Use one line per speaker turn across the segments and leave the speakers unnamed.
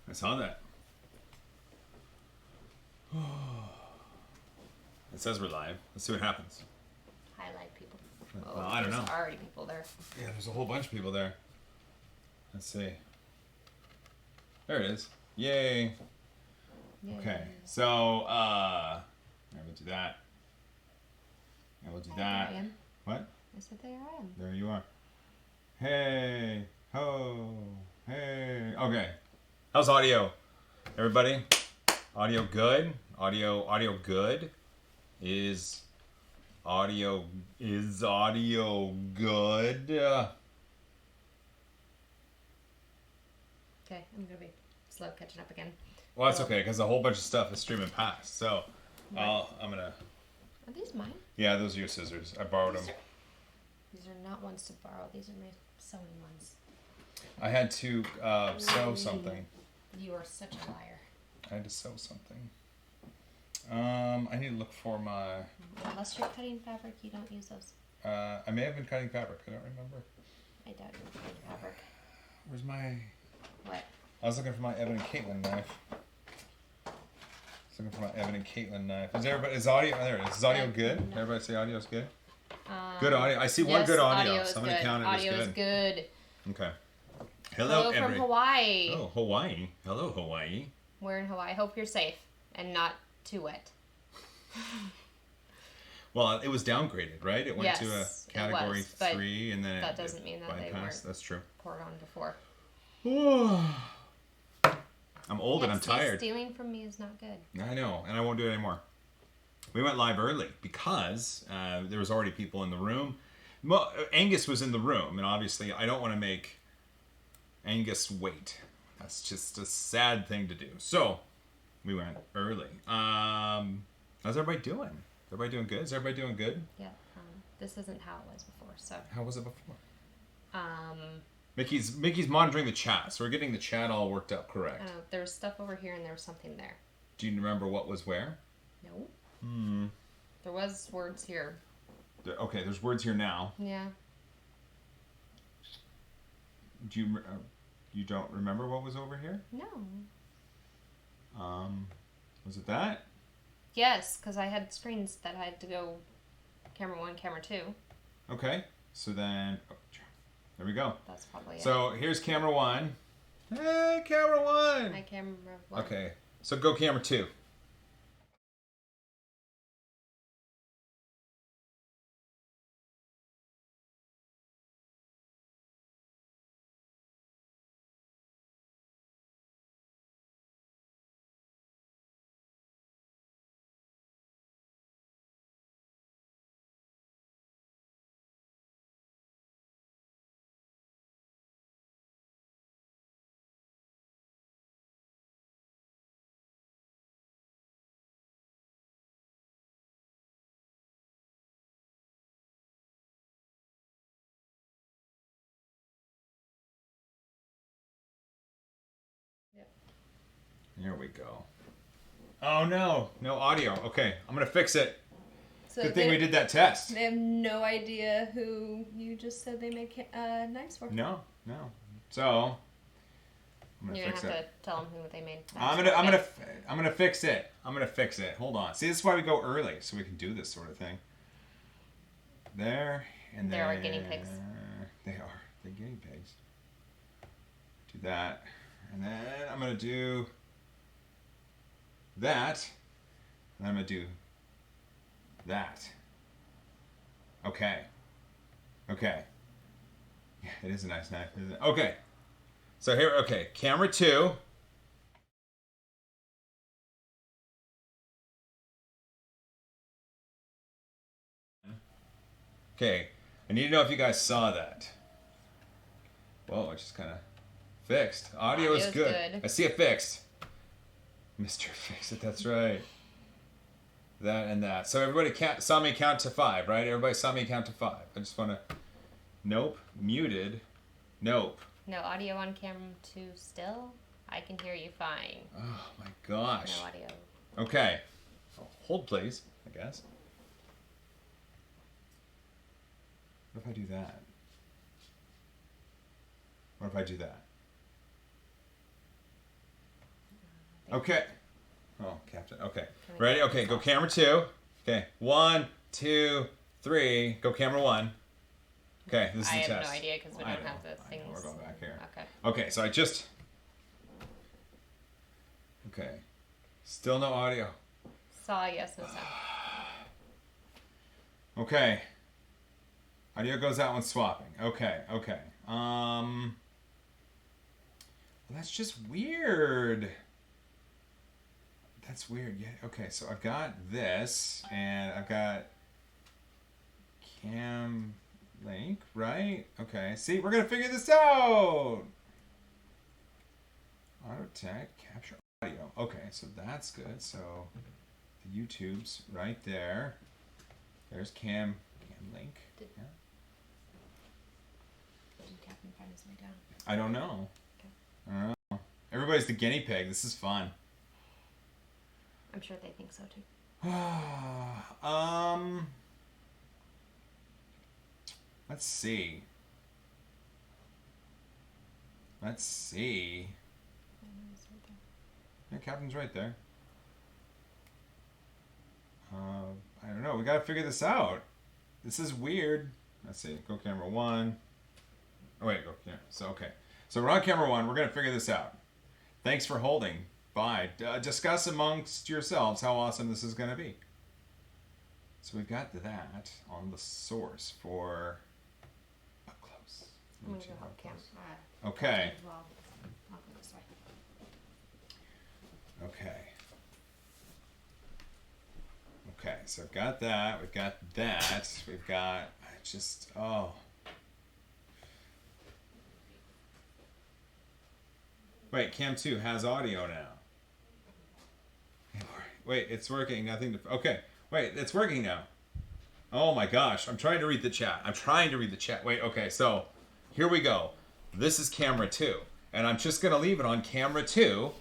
I saw that. It says we're live. Let's see what happens.
Highlight people.
Well, I don't know.
There's already people there.
Yeah, there's a whole bunch of people there. Let's see. There it is. Yay.
Yay.
Okay. So, I will do that. I will do that.
There I am.
What?
I said there I am.
There you are. Hey. Ho. Hey. Okay. How's audio? Everybody? Audio good? Audio good? Is audio good?
Okay, I'm gonna be slow catching up again.
Well, that's okay because a whole bunch of stuff is streaming past. So, I'm gonna.
Are these mine?
Yeah, those are your scissors. I borrowed them.
These are not ones to borrow. These are my sewing ones.
I had to sew something.
You are such a liar.
I had to sew something. I need to look for my.
Unless you're cutting fabric, you don't use those.
I may have been cutting fabric. I don't remember.
I doubt you're cutting fabric.
Where's my?
What?
I was looking for my Evan and Caitlin knife. Looking for my Evan and Caitlin knife. Is everybody? Is audio? There it is. Is audio good?
No.
Everybody say audio's good. Good audio. I see one good audio. So I'm gonna count it
audio
as
is
good.
good.
Okay.
Hello from Hawaii.
Oh, Hawaii. Hello, Hawaii.
We're in Hawaii. Hope you're safe and not too wet.
Well, it was downgraded, right? It went to a category 3, and then
that doesn't mean that
bypassed.
they weren't
That's true.
poured on before.
I'm old and I'm tired.
Stealing from me is not good.
I know, and I won't do it anymore. We went live early because there was already people in the room. Angus was in the room, and obviously I don't want to make Angus wait. That's just a sad thing to do. So we went early. How's everybody doing? Is everybody doing good? Is everybody doing good?
Yeah. This isn't how it was before. So.
How was it before? Mickey's monitoring the chat, so we're getting the chat all worked up correct.
There was stuff over here and there was something there.
Do you remember what was where?
No. There was words here.
Okay, there's words here now.
Yeah.
Do you don't remember what was over here?
No.
Was it that?
Yes, because I had screens that I had to go camera 1, camera 2.
Okay, so then there we go.
That's probably it.
So here's camera 1. Hey, camera 1.
Hi, camera 1.
Okay, so go camera 2. Here we go. Oh no, no audio. Okay, I'm gonna fix it. So good thing we did that test.
They have no idea who you just said they make knives for.
No. So I'm gonna
You're
fix
gonna have
it.
to tell them who they made.
I'm gonna fix it. I'm gonna fix it. Hold on. See, this is why we go early, so we can do this sort of thing. There and there.
They are guinea pigs.
They are. They're guinea pigs. Do that, and then I'm gonna do that, and I'm gonna do that. Okay. Yeah, it is a nice knife, isn't it? Okay. So here, okay, camera 2. Okay, I need to know if you guys saw that. Whoa, it just kind of fixed. Audio is good. I see it fixed. Mr. Fix It, that's right. That and that. So everybody saw me count to 5, right? Everybody saw me count to 5. I just want to... Nope. Muted. Nope.
No audio on camera 2 still? I can hear you fine.
Oh my gosh.
No audio.
Okay. Hold please, I guess. What if I do that? What if I do that? Okay. Oh, Captain. Okay. Ready? Okay, go camera 2. Okay. 1, 2, 3. Go camera 1. Okay, this is the test.
I have no idea because we don't have the things.
We're going back here.
Okay.
Okay, so I just... Okay. Still no audio.
Saw, yes, no sound.
Okay. Audio goes out when swapping. Okay, okay. That's just weird. That's weird. Yeah. Okay, so I've got this, and I've got cam link, right? Okay. See, we're gonna figure this out. Auto tech capture audio. Okay, so that's good. So the YouTube's right there. There's cam link.
Did Captain find his way down?
I don't know.
Okay.
I don't know. Everybody's the guinea pig. This is fun.
I'm sure they think so too.
Let's see. Let's see. Yeah, Captain's right there. I don't know. We gotta figure this out. This is weird. Let's see. Go camera 1. Oh wait, go camera. So okay. So we're on camera 1. We're gonna figure this out. Thanks for holding. Bye. Discuss amongst yourselves how awesome this is gonna be. So we've got that on the source for up close.
I'm gonna go help Cam.
Okay.
Well, I'll go this way.
Okay. Okay, so I've got that. We've got that. We've got, oh. Wait, Cam 2 has audio now. Wait, it's working. Nothing to, okay. Wait, it's working now. Oh my gosh, I'm trying to read the chat. Wait, okay, so here we go. This is camera 2. And I'm just going to leave it on camera 2.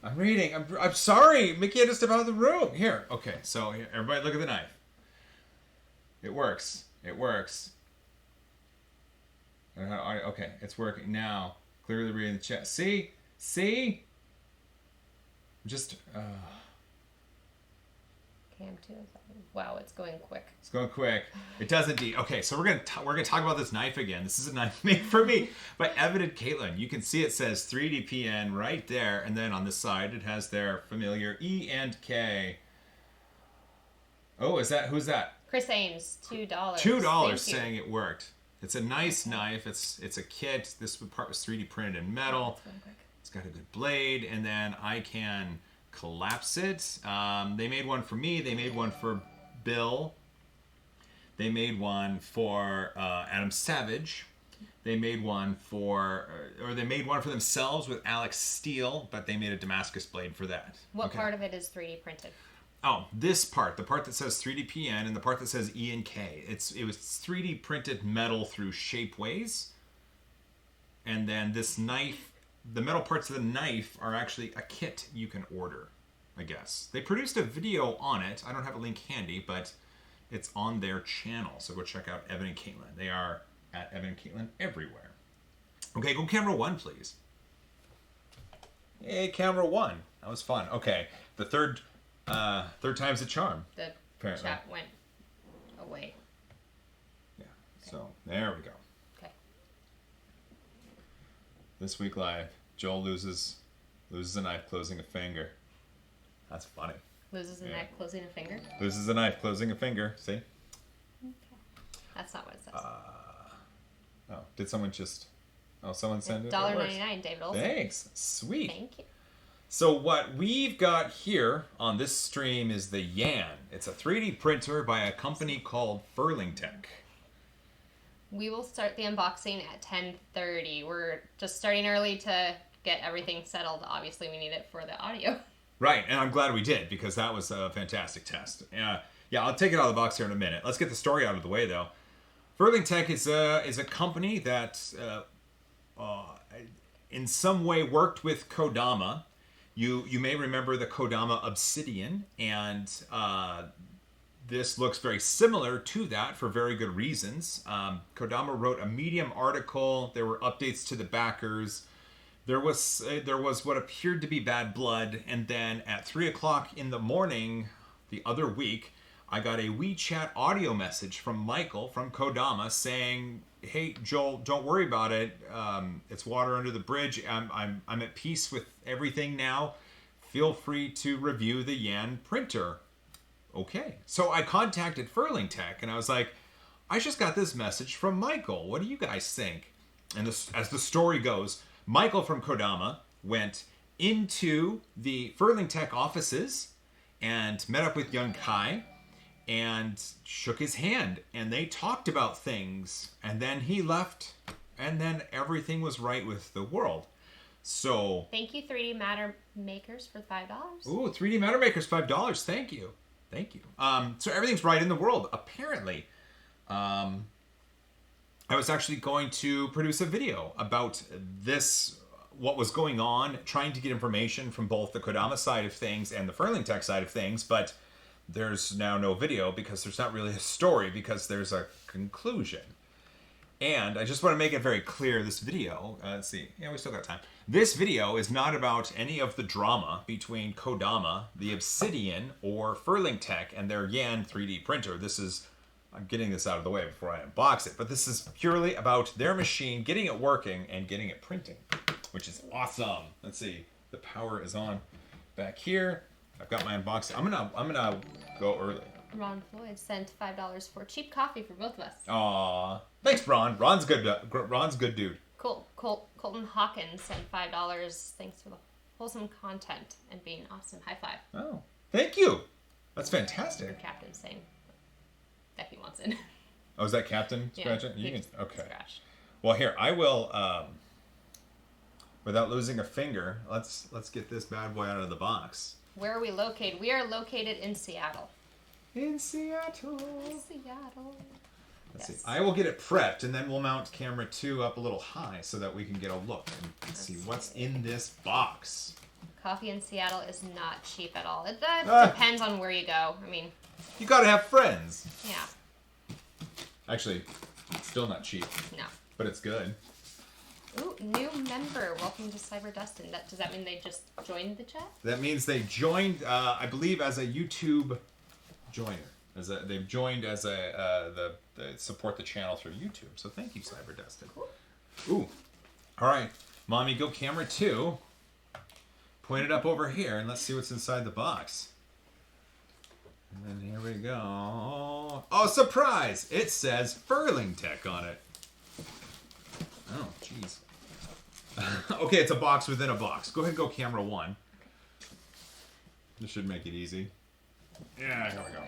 I'm reading. I'm sorry. Mickey had to step out of the room. Here. Okay, so here, everybody look at the knife. It works. It works. Okay, it's working. Now, clearly reading the chat. See? See? Just...
Cam 2 is wow, it's going quick.
It's going quick. It does indeed. Okay, so we're gonna talk about this knife again. This is a knife made for me by Evan and Caitlin. You can see it says 3DPN right there, and then on the side it has their familiar E and K. Oh, who's that?
Chris Ames, $2.
$2 saying it worked. It's a nice knife. It's a kit. This part was 3D printed in metal. It's got a good blade, and then I can collapse it. They made one for me. They made one for Bill. They made one for Adam Savage. They made one for, or they made one for themselves with Alex Steele, but they made a Damascus blade for that.
What part of it is 3D printed?
Oh, this part, the part that says 3DPN and the part that says E and K. It was 3D printed metal through Shapeways. And then this knife, the metal parts of the knife are actually a kit you can order, I guess. They produced a video on it. I don't have a link handy, but it's on their channel. So go check out Evan and Caitlin. They are at Evan and Caitlin everywhere. Okay, go camera 1, please. Hey, camera 1. That was fun. Okay, the third time's a charm.
The
apparently.
chat went away.
Yeah, okay. So there we go.
Okay.
This week live, Joel loses a knife closing a finger. That's funny.
Loses a knife closing a finger?
Loses a knife closing a finger. See?
Okay. That's not what it says.
Oh, did someone just... Oh, someone send it?
$1.99, David Olson.
Thanks. Sweet.
Thank you.
So what we've got here on this stream is the Yan. It's a 3D printer by a company called Furlingtech.
We will start the unboxing at 10:30. We're just starting early to get everything settled. Obviously, we need it for the audio.
Right, and I'm glad we did, because that was a fantastic test. Yeah, I'll take it out of the box here in a minute. Let's get the story out of the way, though. Furlingtech is a company that in some way worked with Kodama. You may remember the Kodama Obsidian, and this looks very similar to that for very good reasons. Kodama wrote a Medium article. There were updates to the backers. there was what appeared to be bad blood, and then at 3 o'clock in the morning the other week, I got a WeChat audio message from Michael from Kodama saying, "Hey Joel, don't worry about it. It's water under the bridge. I'm at peace with everything now. Feel free to review the Yan printer." Okay, so I contacted Furlingtech and I was like, "I just got this message from Michael. What do you guys think?" And this, as the story goes, Michael from Kodama went into the Furlingtech offices and met up with young Kai and shook his hand, and they talked about things, and then he left, and then everything was right with the world. So
thank you, 3D Matter Makers, for $5.
Ooh, 3D Matter Makers, $5. Thank you. So everything's right in the world, apparently. I was actually going to produce a video about this, what was going on, trying to get information from both the Kodama side of things and the Furlingtech side of things, but there's now no video because there's not really a story, because there's a conclusion. And I just want to make it very clear, this video, let's see, yeah, we still got time. This video is not about any of the drama between Kodama, the Obsidian, or Furlingtech and their Yan 3D printer. This is, I'm getting this out of the way before I unbox it, but this is purely about their machine, getting it working and getting it printing, which is awesome. Let's see, the power is on back here. I've got my unboxing. I'm gonna go early.
Ron Floyd sent $5 for cheap coffee for both of us.
Aw, thanks, Ron. Ron's good. Ron's good dude.
Cool. Colton Hawkins sent $5. Thanks for the wholesome content and being awesome. High five.
Oh, thank you. That's fantastic.
Your captain saying that he wants it.
Oh, is that Captain scratching?
Yeah,
Okay.
Scratch.
Well, here I will. Without losing a finger, let's get this bad boy out of the box.
Where are we located? We are located in Seattle.
In Seattle.
Seattle.
Let's see. I will get it prepped, and then we'll mount camera 2 up a little high so that we can get a look and see what's in this box.
Coffee in Seattle is not cheap at all. It depends on where you go. I mean,
you gotta have friends.
Yeah.
Actually, it's still not cheap.
No.
But it's good.
Ooh, new member. Welcome to Cyber Dustin. Does that mean they just joined the chat?
That means they joined, I believe, as a YouTube joiner. They've joined as the support the channel through YouTube. So thank you, Cyber Dustin.
Cool.
Ooh. All right, Mommy, go camera 2. Point it up over here, and let's see what's inside the box. And then here we go. Oh, surprise! It says Furlingtech on it. Oh, jeez. Okay, it's a box within a box. Go ahead and go camera 1. This should make it easy. Yeah, here we go.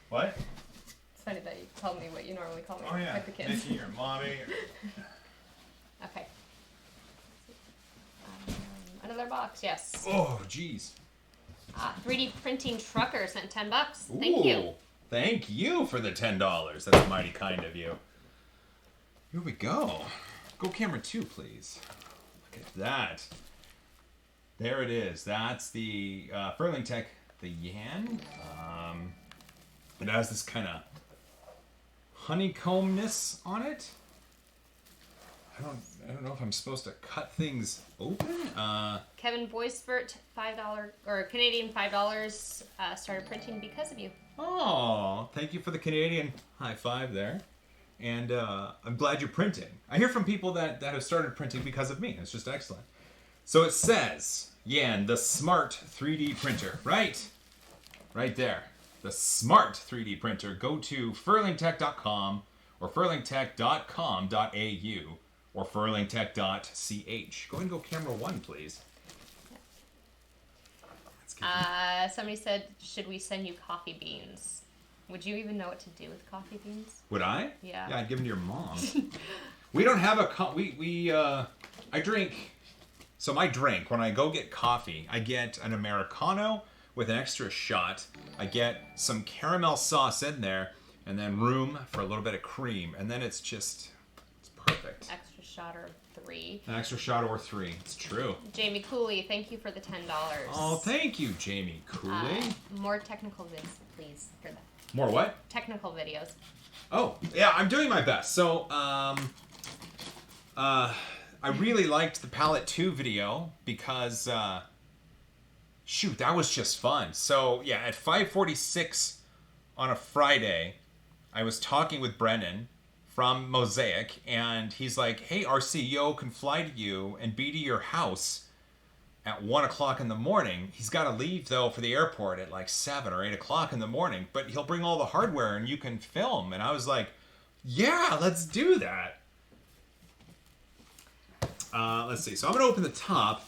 What?
It's funny that you told me what you normally call me.
Oh, yeah.
Like the kids.
Mickey or Mommy.
Okay. Another box, yes.
Oh, jeez.
3D Printing Trucker sent $10. Thank you.
Thank you for the $10. That's mighty kind of you. Here we go. Go camera 2, please. Look at that. There it is. That's the Furlingtech, the Yan. It has this kind of honeycombness on it. I don't know if I'm supposed to cut things open.
Kevin Boisvert, $5 or Canadian $5 started printing because of you.
Oh, thank you for the Canadian high five there. And I'm glad you're printing. I hear from people that have started printing because of me. It's just excellent. So it says, Yan, the smart 3D printer. Right there. The smart 3D printer. Go to furlingtech.com or furlingtech.com.au or furlingtech.ch. Go ahead and go camera 1, please.
Somebody said, should we send you coffee beans? Would you even know what to do with coffee beans?
Would I?
Yeah.
Yeah, I'd give them to your mom. We don't have a I drink. So my drink, when I go get coffee, I get an Americano with an extra shot. I get some caramel sauce in there, and then room for a little bit of cream, and then it's perfect.
Extra shot or 3.
An extra shot or 3. It's true.
Jamie Cooley, thank you for the $10.
Oh, thank you, Jamie Cooley.
More technical vids, please. For that.
More what?
Technical videos.
Oh, yeah, I'm doing my best. So, I really liked the Palette 2 video because, shoot, that was just fun. So, yeah, at 5:46 on a Friday, I was talking with Brennan from Mosaic, and he's like, hey, our CEO can fly to you and be to your house at 1 o'clock in the morning. He's got to leave, though, for the airport at like 7 or 8 o'clock in the morning, but he'll bring all the hardware and you can film. And I was like, yeah, let's do that. Let's see. So I'm going to open the top.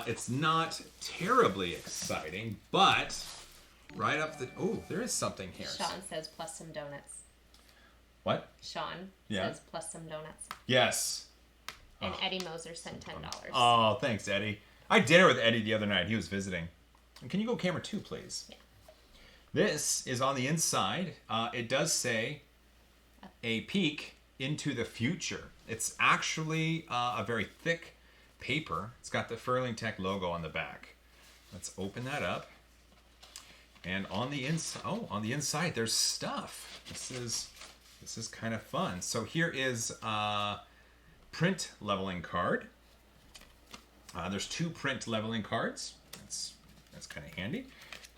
It's not terribly exciting, but right up the... Oh, there is something here.
Sean says plus some donuts.
What?
Sean says plus some donuts.
Yes.
And Eddie Moser sent $10.
Oh, thanks, Eddie. I had dinner with Eddie the other night. He was visiting. And can you go camera 2, please?
Yeah.
This is on the inside. It does say a peek into the future. It's actually a very thick paper. It's got the Furlingtech logo on the back. Let's open that up. And on the inside, there's stuff. This is kind of fun. So here is a print leveling card. There's 2 print leveling cards. That's kind of handy.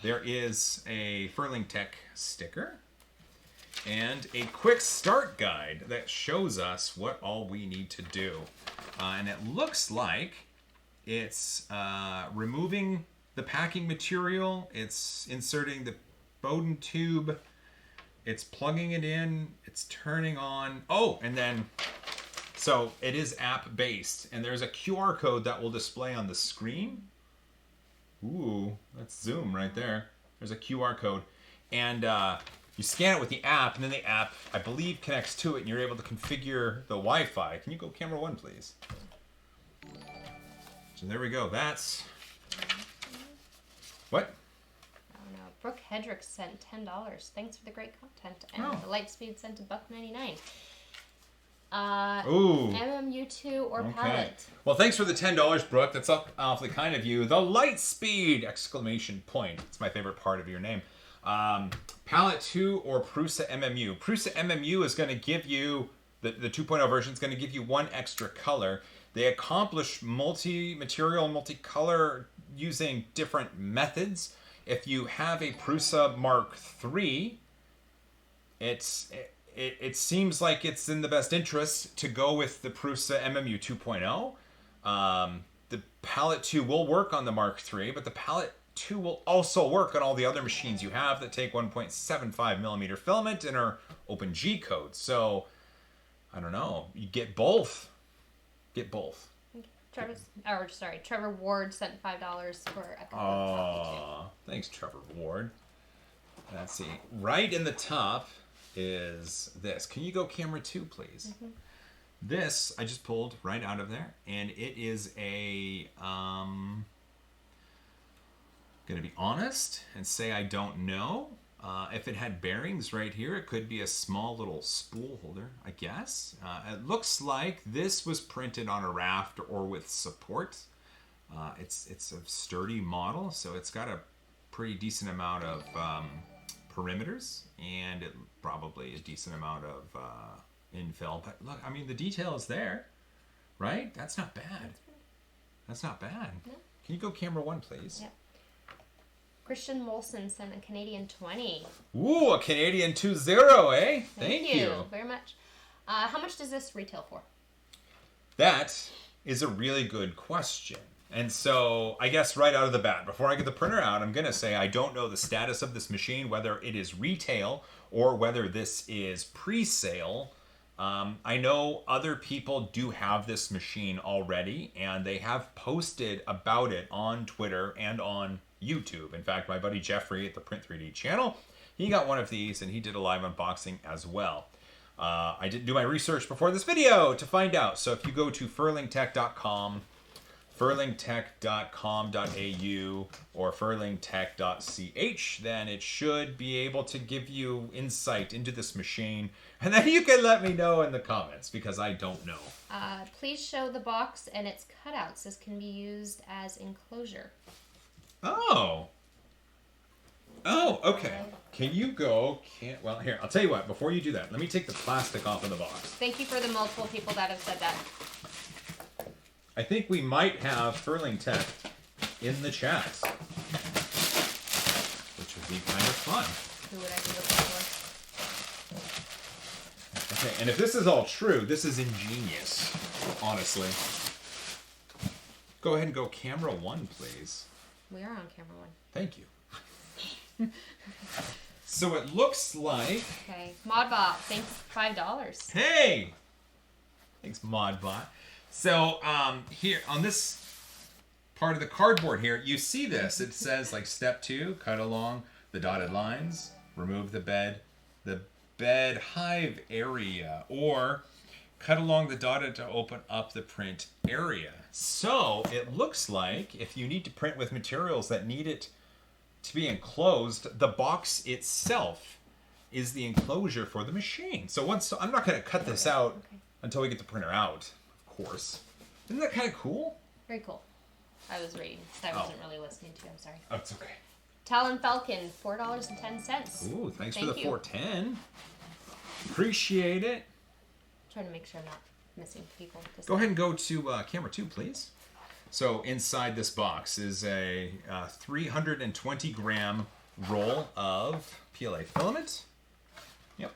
There is a Furlingtech sticker and a quick start guide that shows us what all we need to do. And it looks like it's removing the packing material. It's inserting the Bowden tube. It's plugging it in. It's turning on. Oh, and then, so it is app-based. And there's a QR code that will display on the screen. Ooh, let's zoom right there. There's a QR code. And you scan it with the app, and then the app, I believe, connects to it, and you're able to configure the Wi-Fi. Can you go camera 1, please? So there we go. That's... What?
Brooke Hedrick sent $10. Thanks for the great content. And the Lightspeed sent $1.99.
Ooh.
MMU2 or Palette.
Well, thanks for the $10, Brooke. That's awfully kind of you. The Lightspeed! Exclamation point. It's my favorite part of your name. Palette 2 or Prusa MMU. Prusa MMU is going to give you, the 2.0 version is going to give you 1 extra color. They accomplish multi-material, multi-color using different methods. If you have a Prusa Mark III, it seems like it's in the best interest to go with the Prusa MMU 2.0. The Palette 2 will work on the Mark III, but the Palette 2 will also work on all the other machines you have that take 1.75 millimeter filament and are open G code. So, I don't know. You get both. Get both.
Trevor Ward sent $5 for a couple of coffee too.
Thanks, Trevor Ward. Let's see. Right in the top is this. Can you go camera 2, please? Mm-hmm. This I just pulled right out of there, and it is a gonna be honest and say I don't know. If it had bearings right here, it could be a small little spool holder, I guess. It looks like this was printed on a raft or with support. It's a sturdy model, so it's got a pretty decent amount of perimeters and probably a decent amount of infill. But look, I mean, the detail is there, right? That's not bad. That's not bad. No. Can you go camera 1, please?
Yep. Christian Molson sent a Canadian 20.
Ooh, a Canadian 2.0, eh? Thank you
very much. How much does this retail for?
That is a really good question. And so I guess right out of the bat, before I get the printer out, I'm going to say I don't know the status of this machine, whether it is retail or whether this is pre-sale. I know other people do have this machine already, and they have posted about it on Twitter and on YouTube. In fact, my buddy Jeffrey at the Print 3D channel, he got one of these and he did a live unboxing as well. I didn't do my research before this video to find out. So if you go to furlingtech.com, furlingtech.com.au, or furlingtech.ch, then it should be able to give you insight into this machine. And then you can let me know in the comments, because I don't know.
Please show the box and its cutouts. This can be used as enclosure.
Oh, okay. Can you go? Well, here, I'll tell you what. Before you do that, let me take the plastic off of the box.
Thank you for the multiple people that have said that.
I think we might have Furlingtech in the chat, which would be kind of fun.
Who would I be looking for?
Okay, and if this is all true, this is ingenious, honestly. Go ahead and go camera 1, please.
We are on camera 1.
Thank you. So it looks like...
Okay, Modbot, thanks for $5.
Hey! Thanks, Modbot. So, here, on this part of the cardboard here, you see this. It says, like, step 2, cut along the dotted lines, remove the bed hive area, or cut along the dotted to open up the print area. So, it looks like if you need to print with materials that need it to be enclosed, the box itself is the enclosure for the machine. So I'm not going to cut this out until we get the printer out, of course. Isn't that kind of cool?
Very cool. I was reading, so I wasn't really listening to you. I'm sorry.
Oh, it's okay.
Talon Falcon, $4.10.
Ooh, thanks for the $4.10. Appreciate it.
Trying to make sure I'm not missing people.
Go ahead and go to camera 2, please. So inside this box is a 320-gram roll of PLA filament. Yep.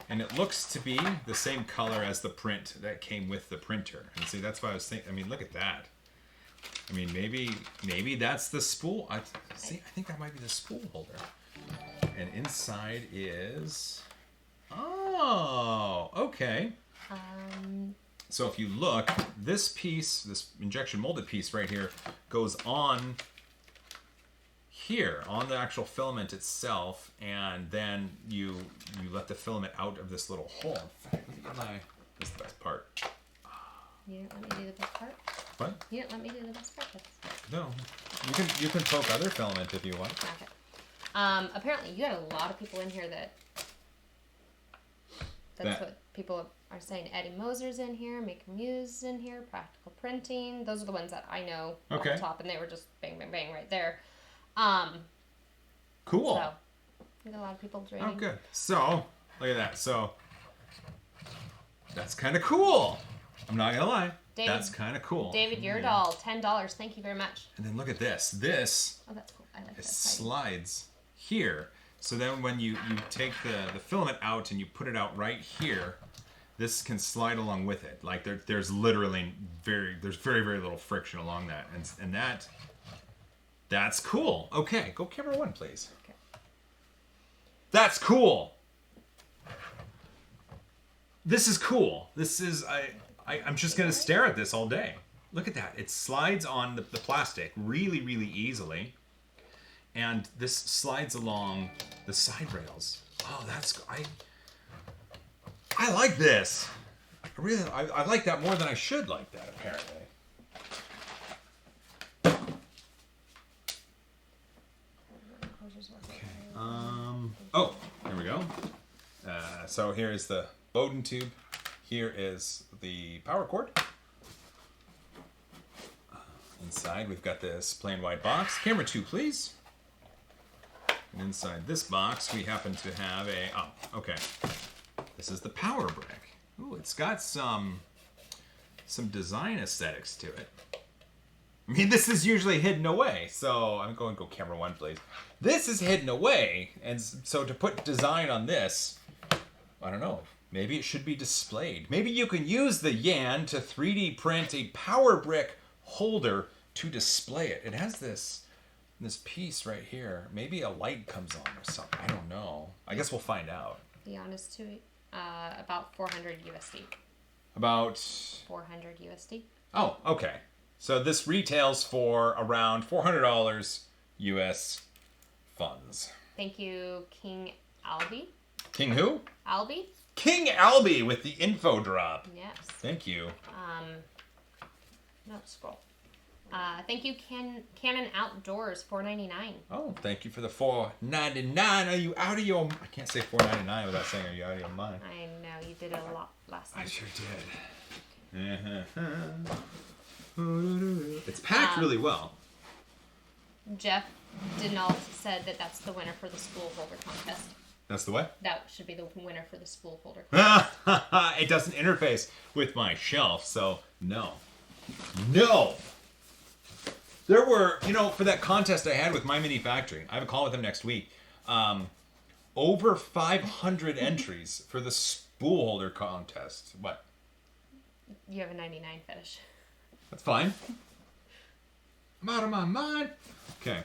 And it looks to be the same color as the print that came with the printer. And see, that's why I was thinking, I mean, look at that. I mean, maybe that's the spool. I think that might be the spool holder. And inside is... Oh, okay. So if you look, this piece, this injection molded piece right here, goes on here, on the actual filament itself, and then you let the filament out of this little hole. In fact, this is the best part.
You didn't let me do the best part?
What?
You didn't let me do the best part.
No. You can poke other filament if you want.
Okay. Apparently you got a lot of people in here that's what people are saying. Eddie Moser's in here, Maker Muse in here, Practical Printing. Those are the ones that I know off the top, and they were just bang, bang, bang right there.
Cool.
So, we got a lot of people joining.
Oh, good. So, look at that. So, that's kind of cool. I'm not going to lie. David, that's kind of cool.
David Yerdall, $10. Thank you very much.
And then look at this. This
oh, that's cool. I like
it slides here. So then when you take the filament out and you put it out right here, this can slide along with it. Like there's literally very little friction along that. And that's cool. Okay, go camera 1, please. Okay. That's cool. This is cool. This is I'm just gonna stare at this all day. Look at that. It slides on the plastic really, really easily. And this slides along the side rails. Oh, I like this. I like that more than I should like that, apparently. Okay. Oh, here we go. So here is the Bowden tube. Here is the power cord. Inside, we've got this plain white box. Camera 2, please. And inside this box, we happen to have okay. This is the power brick. Ooh, it's got some design aesthetics to it. I mean, this is usually hidden away, so I'm going to go camera 1, please. This is hidden away, and so to put design on this, I don't know, maybe it should be displayed. Maybe you can use the Yan to 3D print a power brick holder to display it. It has this piece right here. Maybe a light comes on or something. I don't know. I guess we'll find out.
The honest to about 400 USD.
About
400 USD.
Oh, okay. So this retails for around $400 US funds.
Thank you, King Albie.
King who?
Albie.
King Albie with the info drop.
Yes.
Thank you.
No, scroll. Thank you, Canon Outdoors, $4.99.
Oh, thank you for the $4.99. Are you out of your... I can't say $4.99 without saying, are you out of your mind?
I know, you did it a lot last time.
I sure did. It's packed really well.
Jeff Denault said that that's the winner for the spool holder contest.
That's the what?
That should be the winner for the spool holder
contest. It doesn't interface with my shelf, so no. No. There were, you know, for that contest I had with My Mini Factory, I have a call with them next week. Over 500 entries for the spool holder contest. What?
You have a 99 fetish.
That's fine. I'm out of my mind. Okay.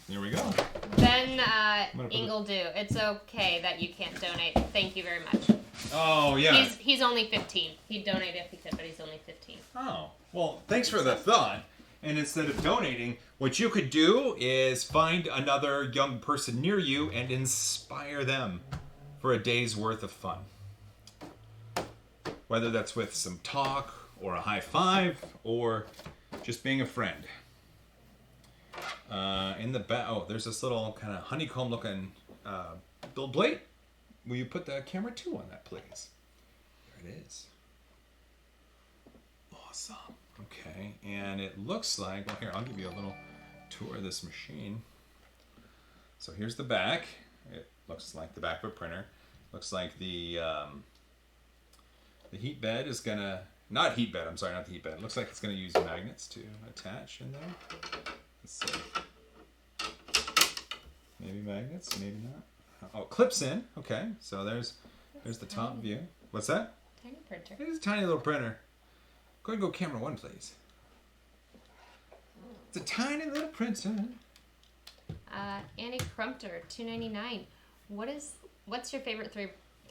Here we go.
Ben Ingledew, it's okay that you can't donate. Thank you very much.
Oh, yeah.
He's only 15. He'd donate if he could, but he's only 15.
Oh, well, thanks for the thought. And instead of donating, what you could do is find another young person near you and inspire them for a day's worth of fun. Whether that's with some talk or a high five or just being a friend. In the back, oh, there's this little kind of honeycomb looking build plate. Will you put the camera 2 on that, please? There it is. Awesome. Okay, and it looks like, well, here, I'll give you a little tour of this machine. So here's the back. It looks like the back of a printer. Looks like the heat bed is gonna, not heat bed, I'm sorry, not the heat bed. It looks like it's gonna use magnets to attach in there. Let's see. Maybe magnets, maybe not. Oh, clips in. Okay, so there's the top view. What's that?
Tiny printer.
It is a tiny little printer. Go ahead and go camera 1, please. It's a tiny little printer.
Annie Crumpter, $2.99. What's your favorite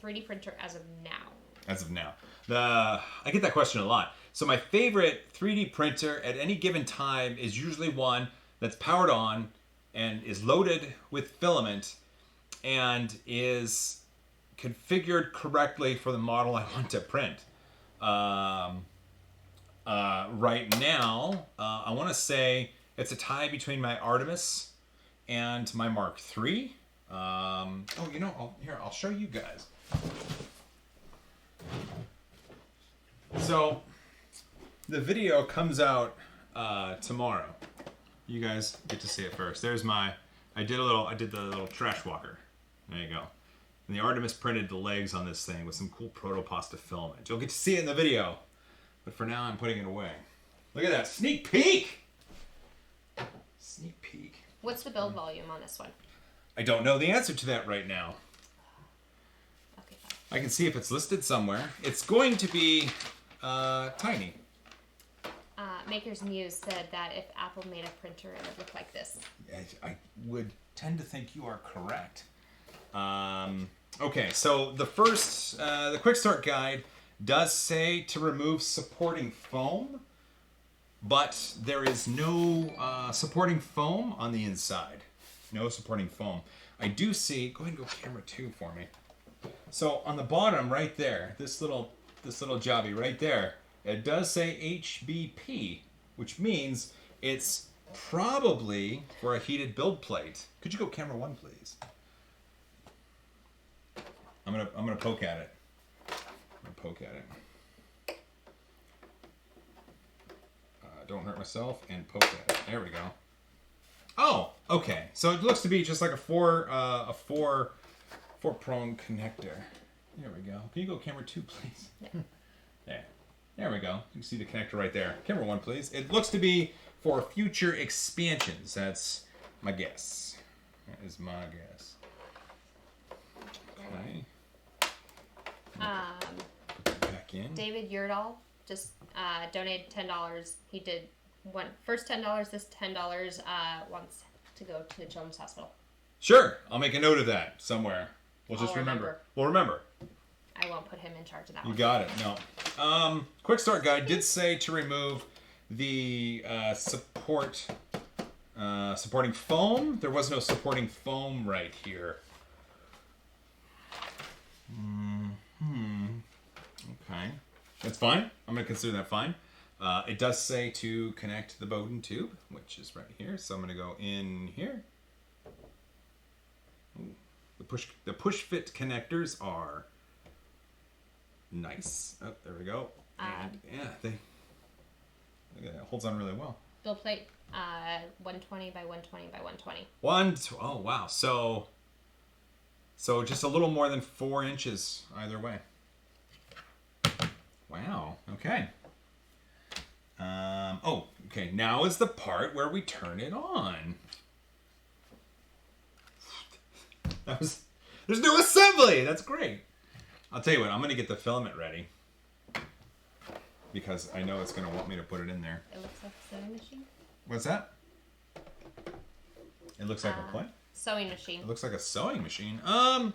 3D printer as of now?
As of now. I get that question a lot. So my favorite 3D printer at any given time is usually one that's powered on and is loaded with filament and is configured correctly for the model I want to print. Right now, I want to say it's a tie between my Artemis and my Mark III. Oh, you know, I'll show you guys. So, the video comes out tomorrow. You guys get to see it first. There's my, I did the little trash walker. There you go. And the Artemis printed the legs on this thing with some cool protopasta filament. You'll get to see it in the video. But for now, I'm putting it away. Look at that. Sneak peek! Sneak peek.
What's the build volume on this one?
I don't know the answer to that right now.
Okay, fine.
I can see if it's listed somewhere. It's going to be tiny.
Maker's Muse said that if Apple made a printer, it would look like this.
I would tend to think you are correct. Okay, so the first, the quick start guide does say to remove supporting foam, but there is no supporting foam on the inside. No supporting foam. I do see, go ahead and go camera 2 for me. So on the bottom right there, this little jobby right there, it does say HBP, which means it's probably for a heated build plate. Could you go camera 1, please? I'm gonna poke at it. Poke at it. Don't hurt myself and poke at it. There we go. Oh, okay. So it looks to be just like a four prong connector. There we go. Can you go camera 2, please? Yeah. There we go. You can see the connector right there. Camera 1, please. It looks to be for future expansions. That's my guess. That is my guess. Okay. Back in.
David Yurdahl just donated $10. He did first $10, this $10 wants to go to the Children's Hospital.
Sure, I'll make a note of that somewhere. We'll just remember. We'll remember.
I won't put him in charge of that one.
You got it. No. Quick start guide did say to remove the supporting foam. There was no supporting foam right here. Okay. That's fine. I'm going to consider that fine. It does say to connect the Bowden tube, which is right here. So I'm going to go in here. Ooh. The push fit connectors are nice. Oh, there we go. And yeah, look at that. It holds on really well.
Build plate, 120 by 120 by 120.
Oh wow. So just a little more than 4 inches either way. Wow. Okay. Oh, okay. Now is the part where we turn it on. There's no assembly. That's great. I'll tell you what. I'm gonna get the filament ready because I know it's gonna want me to put it in there.
It looks like a sewing machine.
What's that? It looks like a what?
Sewing machine.
It looks like a sewing machine. Not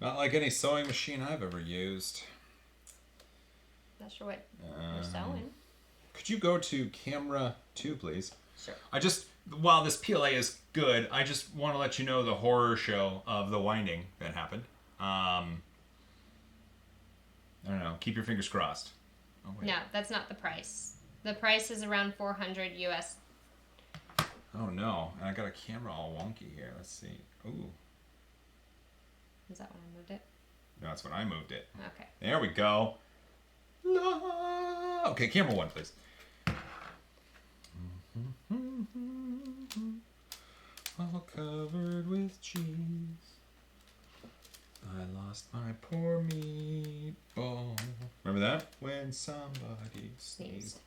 like any sewing machine I've ever used.
Not sure what you're sewing.
Could you go to camera 2, please?
Sure.
While this PLA is good, I just want to let you know the horror show of the winding that happened. I don't know. Keep your fingers crossed. Oh, wait.
No, that's not the price. The price is around $400 US.
Oh no, and I got a camera all wonky here. Let's see. Ooh.
Is that when I moved it?
No, that's when I moved it.
Okay.
There we go. Okay, camera 1, please. All covered with cheese. I lost my poor meatball. Remember that? When somebody sneezed.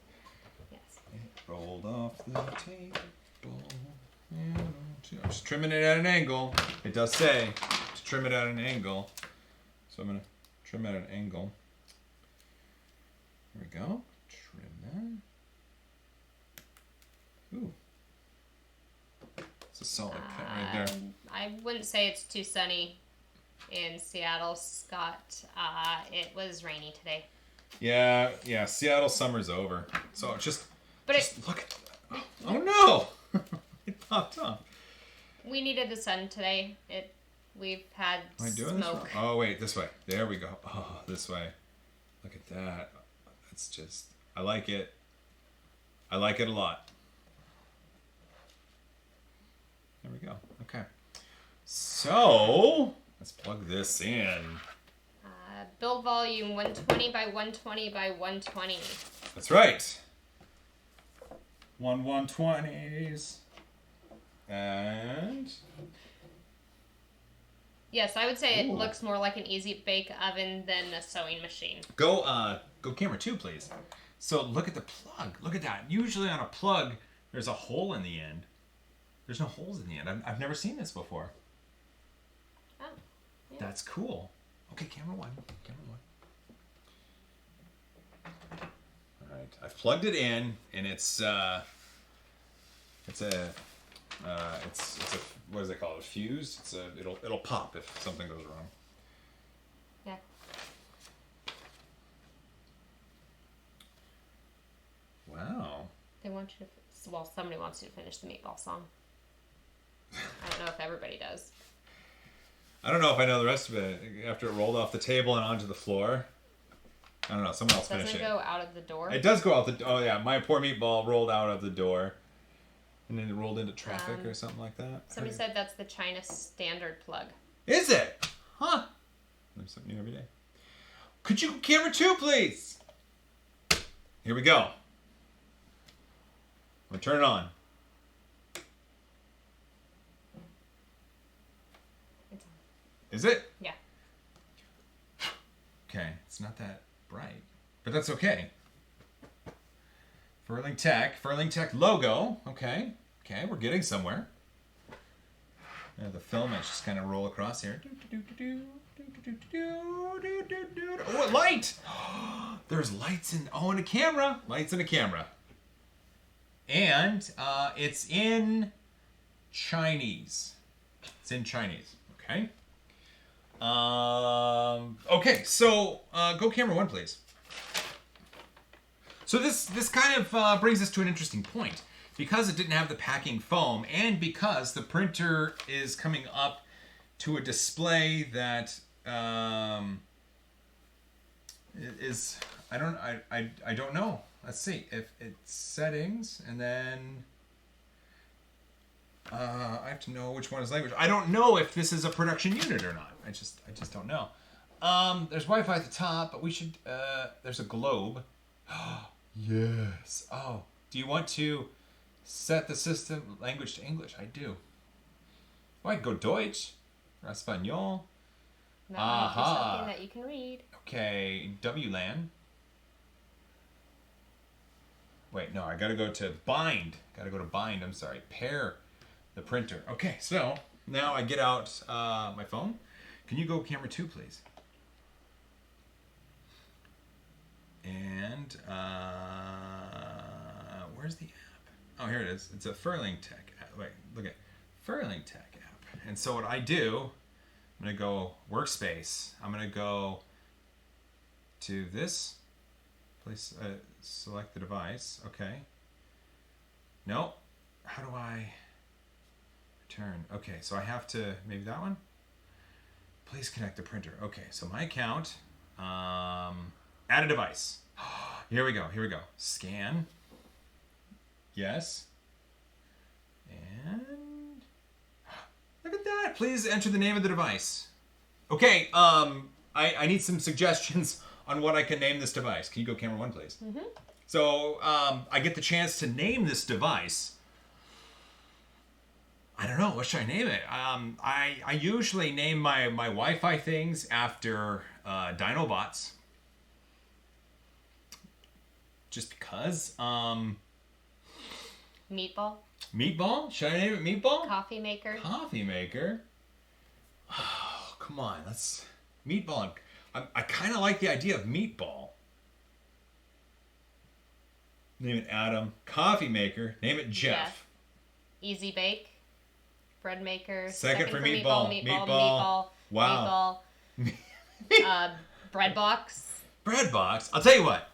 Yes.
It rolled off the table. I'm just trimming it at an angle. It does say to trim it at an angle. So I'm going to trim at an angle. There we go. Trim that. Ooh. It's a solid cut right there.
I wouldn't say it's too sunny in Seattle, Scott. It was rainy today.
Yeah, Seattle summer's over. So just look at that. Oh no! It popped up.
We needed the sun today. We've had
Am I doing
smoke.
this wrong? Oh wait, this way. There we go. Oh, this way. Look at that. That's just. I like it. I like it a lot. There we go. Okay. So let's plug this in.
Build volume 120 by 120 by 120.
That's right. 120s. And
yes, I would say it looks more like an easy bake oven than a sewing machine.
Go camera 2, please. So look at the plug. Look at that. Usually on a plug, there's a hole in the end. There's no holes in the end. I've never seen this before.
Oh, yeah.
That's cool. Okay, camera 1. Camera 1. All right, I've plugged it in, and it's a what is it called? A fuse. It'll pop if something goes wrong.
Yeah.
Wow.
They want you to. Well, somebody wants you to finish the meatball song. I don't know if everybody does.
I don't know if I know the rest of it. After it rolled off the table and onto the floor. I don't know. Someone else finish it.
Doesn't it go out of the door?
It does go out the. Oh yeah, my poor meatball rolled out of the door, and then it rolled into traffic or something like that.
Somebody said that's the China standard plug.
Is it? Huh? Learn something new every day. Could you camera 2, please? Here we go. I'm gonna turn it on.
It's on.
Is it?
Yeah.
Okay, it's not that bright, but that's okay. Furlingtech logo. Okay, we're getting somewhere. The filaments just kind of roll across here. Oh, a light! There's lights in. Oh, and a camera. Lights and a camera. And it's in Chinese. It's in Chinese. Okay. Okay, so go camera 1, please. So this kind of brings us to an interesting point. Because it didn't have the packing foam, and because the printer is coming up to a display that is I don't know. Let's see if it's settings, and then I have to know which one is language. I don't know if this is a production unit or not. I just don't know. There's Wi-Fi at the top, but we should. There's a globe. Yes. Oh, do you want to set the system language to English? I do. Oh, I can go Deutsch or Espanol.
That might be something that you can read.
Okay, WLAN. Wait, no, I gotta go to bind. Gotta go to bind, I'm sorry. Pair the printer. Okay, so now I get out my phone. Can you go camera 2, please? And where's the app? Oh, here it is. It's a Furlingtech app. Wait, look at Furlingtech app. And so what I do, I'm gonna go workspace. I'm gonna go to this place, select the device. Okay. No. How do I return? Okay, so I have to, maybe that one? Please connect the printer. Okay, so my account, add a device. Here we go. Scan. Yes. And look at that. Please enter the name of the device. Okay, I need some suggestions on what I can name this device. Can you go camera 1, please? Mm-hmm. So I get the chance to name this device. I don't know. What should I name it? I usually name my Wi-Fi things after Dinobots. Just because.
Meatball.
Meatball? Should I name it Meatball?
Coffee maker.
Coffee maker? Oh, come on. Let's... Meatball. I kind of like the idea of Meatball. Name it Adam. Coffee maker. Name it Jeff.
Easy bake. Bread maker.
Second for meatball. Meatball. Wow.
Bread box.
Bread box. I'll tell you what.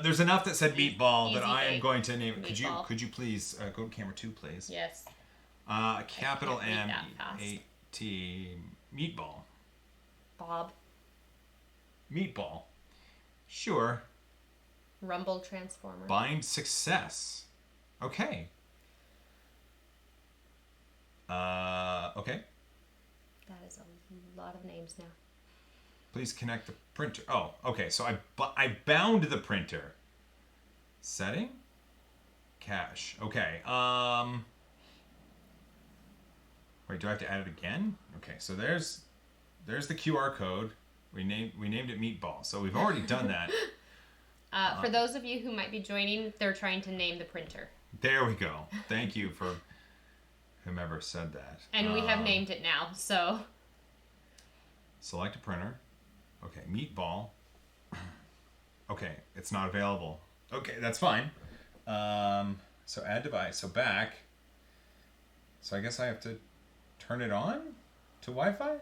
There's enough that said meatball that I am
bake.
going to name it.
Meatball.
Could you please go to camera 2, please?
Yes.
Capital M-E-A-T. Meatball.
Bob.
Meatball. Sure.
Rumble transformer.
Bind success. Okay. Okay.
That is a lot of names now.
Please connect the printer. Oh, okay. So I bound the printer. Setting. Cache. Okay. Wait, do I have to add it again? Okay. So there's the QR code. We named it Meatball. So we've already done that.
For those of you who might be joining, they're trying to name the printer.
There we go. Thank you for whomever said that.
And we have named it now, so.
Select a printer. Okay, Meatball. Okay, it's not available. Okay, that's fine. So add device. So back. So I guess I have to turn it on to Wi-Fi?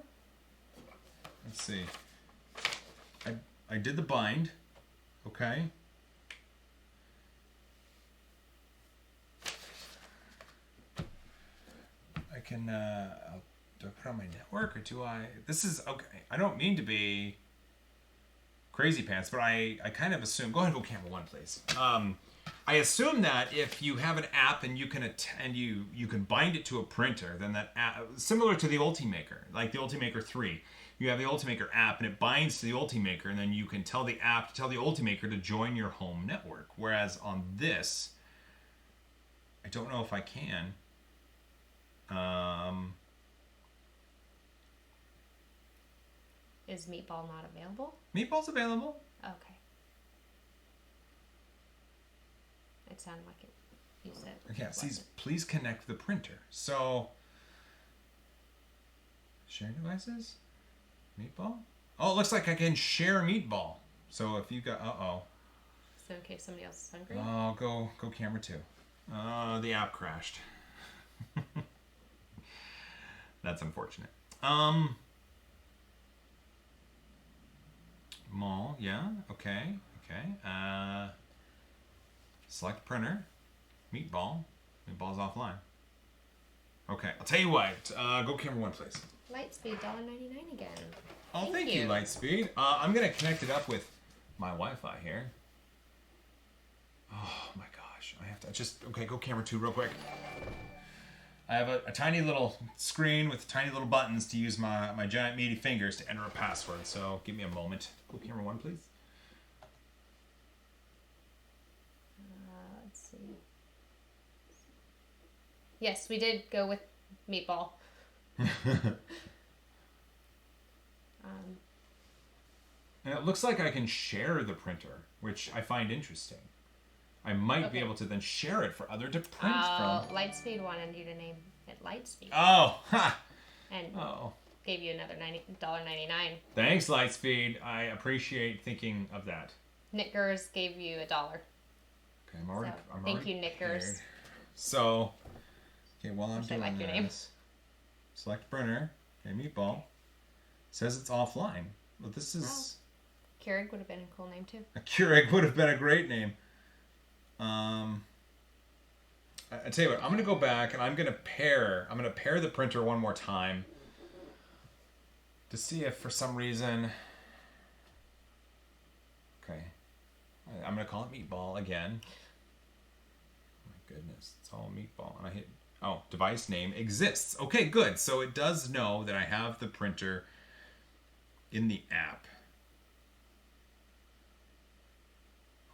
Let's see. I did the bind. Okay. I can, do I put it on my network or do I, this is, okay, I don't mean to be crazy pants, but I kind of assume, go ahead and go camera 1, please. I assume that if you have an app and you can you can bind it to a printer, then that app, similar to the Ultimaker, like the Ultimaker 3, you have the Ultimaker app and it binds to the Ultimaker, and then you can tell the app to tell the Ultimaker to join your home network. Whereas on this, I don't know if I can.
Is Meatball not available?
Meatball's available.
Okay. It sounded like it. You said.
Yeah, see, please connect the printer. So, share devices? Meatball? Oh, it looks like I can share Meatball. So if you got,
So in case somebody else is hungry?
Oh, go camera 2. The app crashed. That's unfortunate. Mall, yeah, okay. Select printer. Meatball. Meatball's offline. Okay, I'll tell you what. Go camera 1, please.
Lightspeed, $1.99 again.
Oh, thank you, Lightspeed. I'm gonna connect it up with my Wi-Fi here. Oh my gosh, I have to go camera 2 real quick. I have a tiny little screen with tiny little buttons to use my giant meaty fingers to enter a password. So give me a moment. Go camera 1, please.
Let's see. Yes, we did go with Meatball.
And it looks like I can share the printer, which I find interesting. I might be able to then share it for other to print from.
Lightspeed wanted you to name it Lightspeed.
Oh, ha!
And gave you another $90.99.
Thanks, Lightspeed. I appreciate thinking of that.
Knickers gave you $1.
Okay, I'm already.
Thank you, Knickers.
Paired. So, okay, while I'm doing
your name.
Select printer. Okay, Meatball. Says it's offline. Well, this is.
Keurig would have been a cool name too.
A Keurig would have been a great name. I tell you what, I'm gonna go back and I'm gonna pair the printer one more time to see if for some reason. Okay, I'm gonna call it Meatball again. Oh my goodness, it's all Meatball, and I hit. Oh, device name exists. Okay, good. So it does know that I have the printer in the app.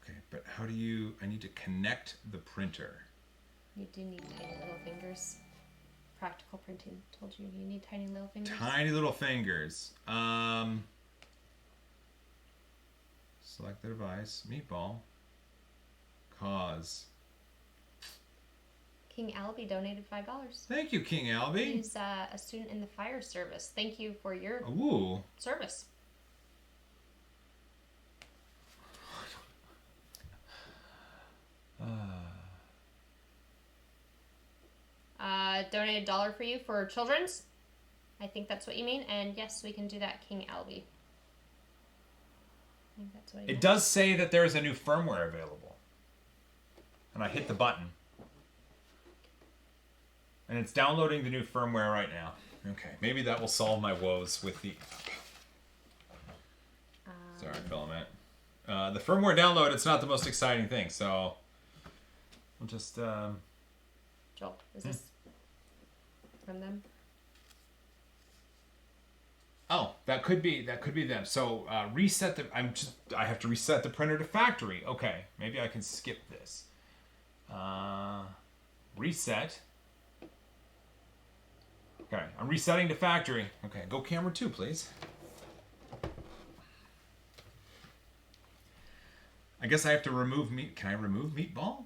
Okay, but how do you... I need to connect the printer.
You do need tiny little fingers. Practical printing told you need tiny little fingers.
Tiny little fingers. Select the device. Meatball. Cause.
King Albie donated $5.
Thank you, King Albie.
He's a student in the fire service. Thank you for your service. Donated $1 for you for children's. I think that's what you mean. And yes, we can do that, King Albie. I think that's what he meant.
Does say that there is a new firmware available. And I hit the button. And it's downloading the new firmware right now. Okay, maybe that will solve my woes with the... Sorry, Filament. The firmware download, it's not the most exciting thing, so... I'll just...
Joel, is this from them?
Oh, that could be them. So reset the... I have to reset the printer to factory. Okay, maybe I can skip this. Reset... Okay, I'm resetting to factory. Okay, go camera 2, please. I guess I have to remove meat. Can I remove Meatball?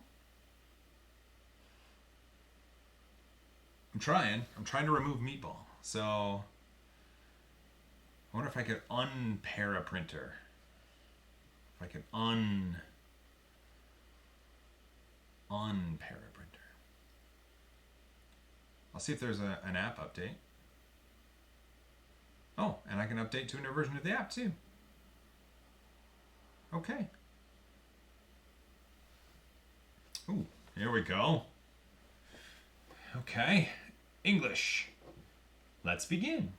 I'm trying to remove Meatball. So, I wonder if I could unpair a printer. If I could unpair a printer. I'll see if there's an app update. Oh, and I can update to a new version of the app too. Okay. Ooh, here we go. Okay. English. Let's begin.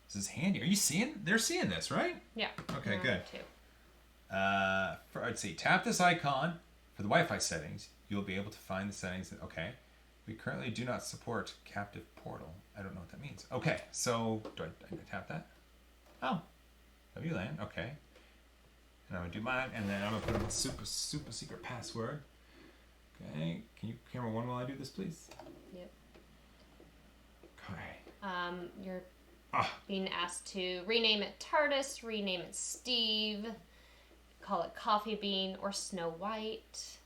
This is handy. Are you seeing? They're seeing this, right?
Yeah.
Okay, good. Let's see. Tap this icon for the Wi-Fi settings. You'll be able to find the settings. Okay. We currently do not support captive portal. I don't know what that means. Okay, so do I tap that? Oh, WLAN. Okay. And I'm gonna do mine, and then I'm gonna put in a super secret password. Okay. Can you camera 1 while I do this, please?
Yep.
Okay.
You're being asked to rename it TARDIS, rename it Steve, call it Coffee Bean or Snow White.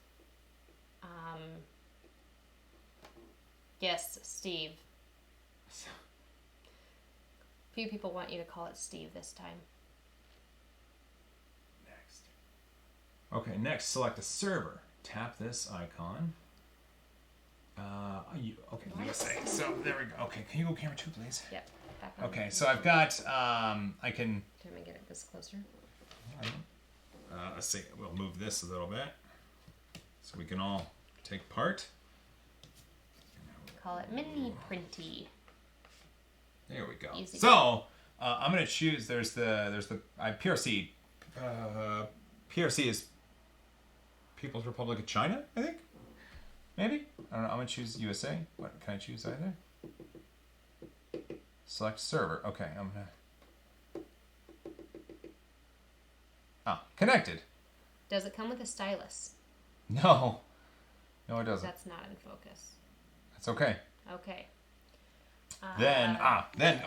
Yes, Steve. Few people want you to call it Steve this time.
Next. Okay, next, select a server. Tap this icon. Okay, USA. So there we go. Okay, can you go camera 2, please?
Yep. Back on.
Okay, so I've got, I can...
Can we get it this closer?
Let's see, we'll move this a little bit so we can all take part.
Call it Mini Printy.
There we go.
Easy.
So I'm gonna choose. There's the PRC. PRC is People's Republic of China, I think. Maybe I don't know. I'm gonna choose USA. What can I choose either? Select server. Okay, I'm gonna. Connected.
Does it come with a stylus?
No, it doesn't.
That's not in focus.
It's okay.
Okay.
Then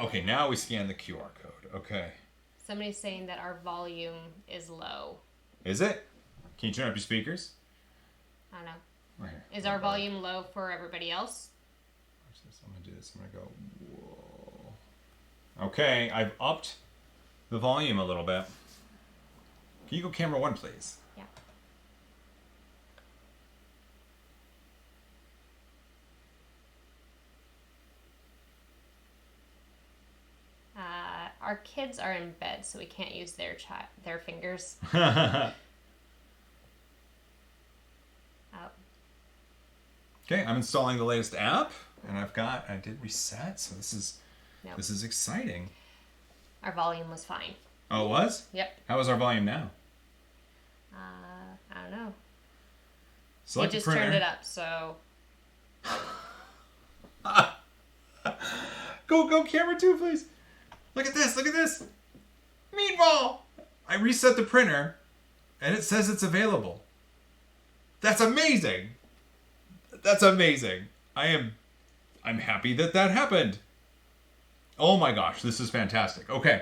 okay, now we scan the QR code. Okay.
Somebody's saying that our volume is low.
Is it? Can you turn up your speakers?
I don't know.
Right here.
Is our volume low for everybody else?
Watch this. I'm going to do this. I'm going to go, whoa. Okay, I've upped the volume a little bit. Can you go camera 1, please?
Yeah. Our kids are in bed, so we can't use their fingers. Oh.
Okay, I'm installing the latest app, and I did reset, so this is exciting.
Our volume was fine.
Oh, it was?
Yep.
How is our volume now?
I don't know.
Select
you just
the printer.
turned it up, so.
Go camera 2, please. Look at this, look at this. Meatball! I reset the printer, and it says it's available. That's amazing. That's amazing. I'm happy that happened. Oh my gosh, this is fantastic. Okay.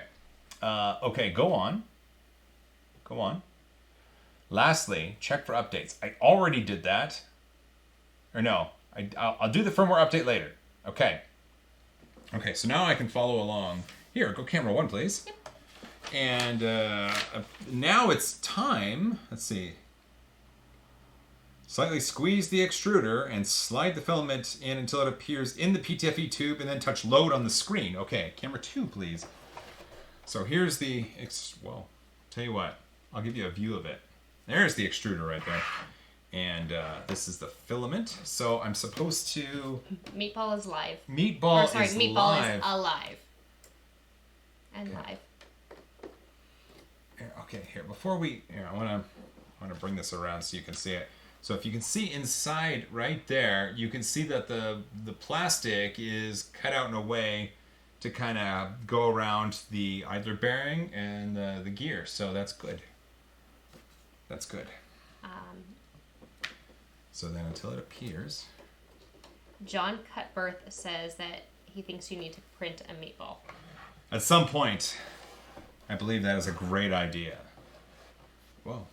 Okay, go on. Go on. Lastly, check for updates. I already did that. Or no, I'll do the firmware update later. Okay. Okay, so now I can follow along. Here, go camera 1, please.
Yep.
And now it's time. Let's see. Slightly squeeze the extruder and slide the filament in until it appears in the PTFE tube, and then touch load on the screen. Okay, camera 2, please. So here's the, well, tell you what, I'll give you a view of it. There's the extruder right there. And this is the filament. So I'm supposed to...
Meatball is live.
Meatball is
Meatball is alive. And
okay.
Live.
Okay, here, before we... Here, I want to bring this around so you can see it. So if you can see inside right there, you can see that the plastic is cut out in a way to kind of go around the idler bearing and the gear. So that's good. That's good. So then until it appears...
John Cutbirth says that he thinks you need to print a meatball.
At some point, I believe that is a great idea. Whoa.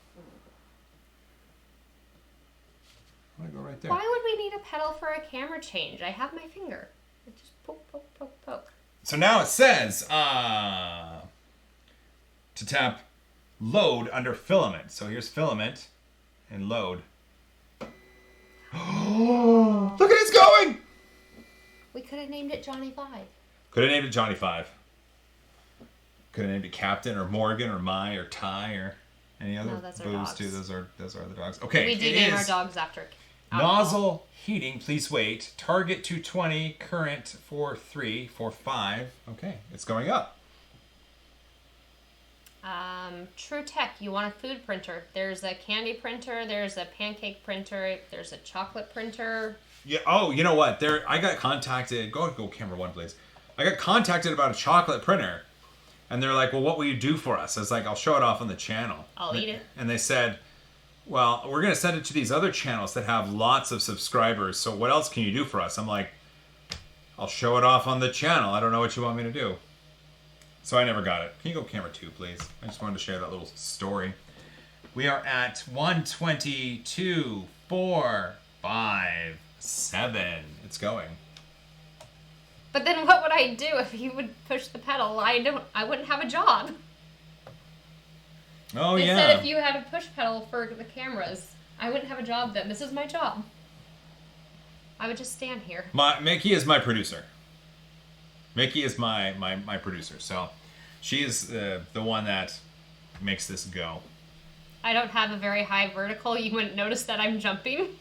I want to go right there.
Why would we need a pedal for a camera change? I have my finger. It just poke, poke, poke, poke.
So now it says to tap load under filament. So here's filament and load. Oh, look at it's going!
We could have named it Johnny 5.
Could have named it Johnny 5. Could have named it Captain or Morgan or Mai or Ty or any other booze too. Those are the dogs. Okay,
we do name our dogs after
nozzle heating. Please wait. Target 220. Current 4.3, 4.5. Okay, it's going up.
True Tech, you want a food printer. There's a candy printer, there's a pancake printer, there's a chocolate printer.
Yeah. Oh, you know what? I got contacted. Go camera 1, please. I got contacted about a chocolate printer, and they're like, "Well, what will you do for us?" I was like, "I'll show it off on the channel."
I'll eat it.
And they said, "Well, we're gonna send it to these other channels that have lots of subscribers. So what else can you do for us?" I'm like, "I'll show it off on the channel. I don't know what you want me to do." So I never got it. Can you go camera 2, please? I just wanted to share that little story. We are at 122, 4, 5, 7. It's going.
But then what would I do if he would push the pedal? I wouldn't have a job.
Oh,
they
yeah.
said if you had a push pedal for the cameras, I wouldn't have a job then. This is my job. I would just stand here.
Mickey is my producer. Mickey is my producer, so she is the one that makes this go.
I don't have a very high vertical. You wouldn't notice that I'm jumping.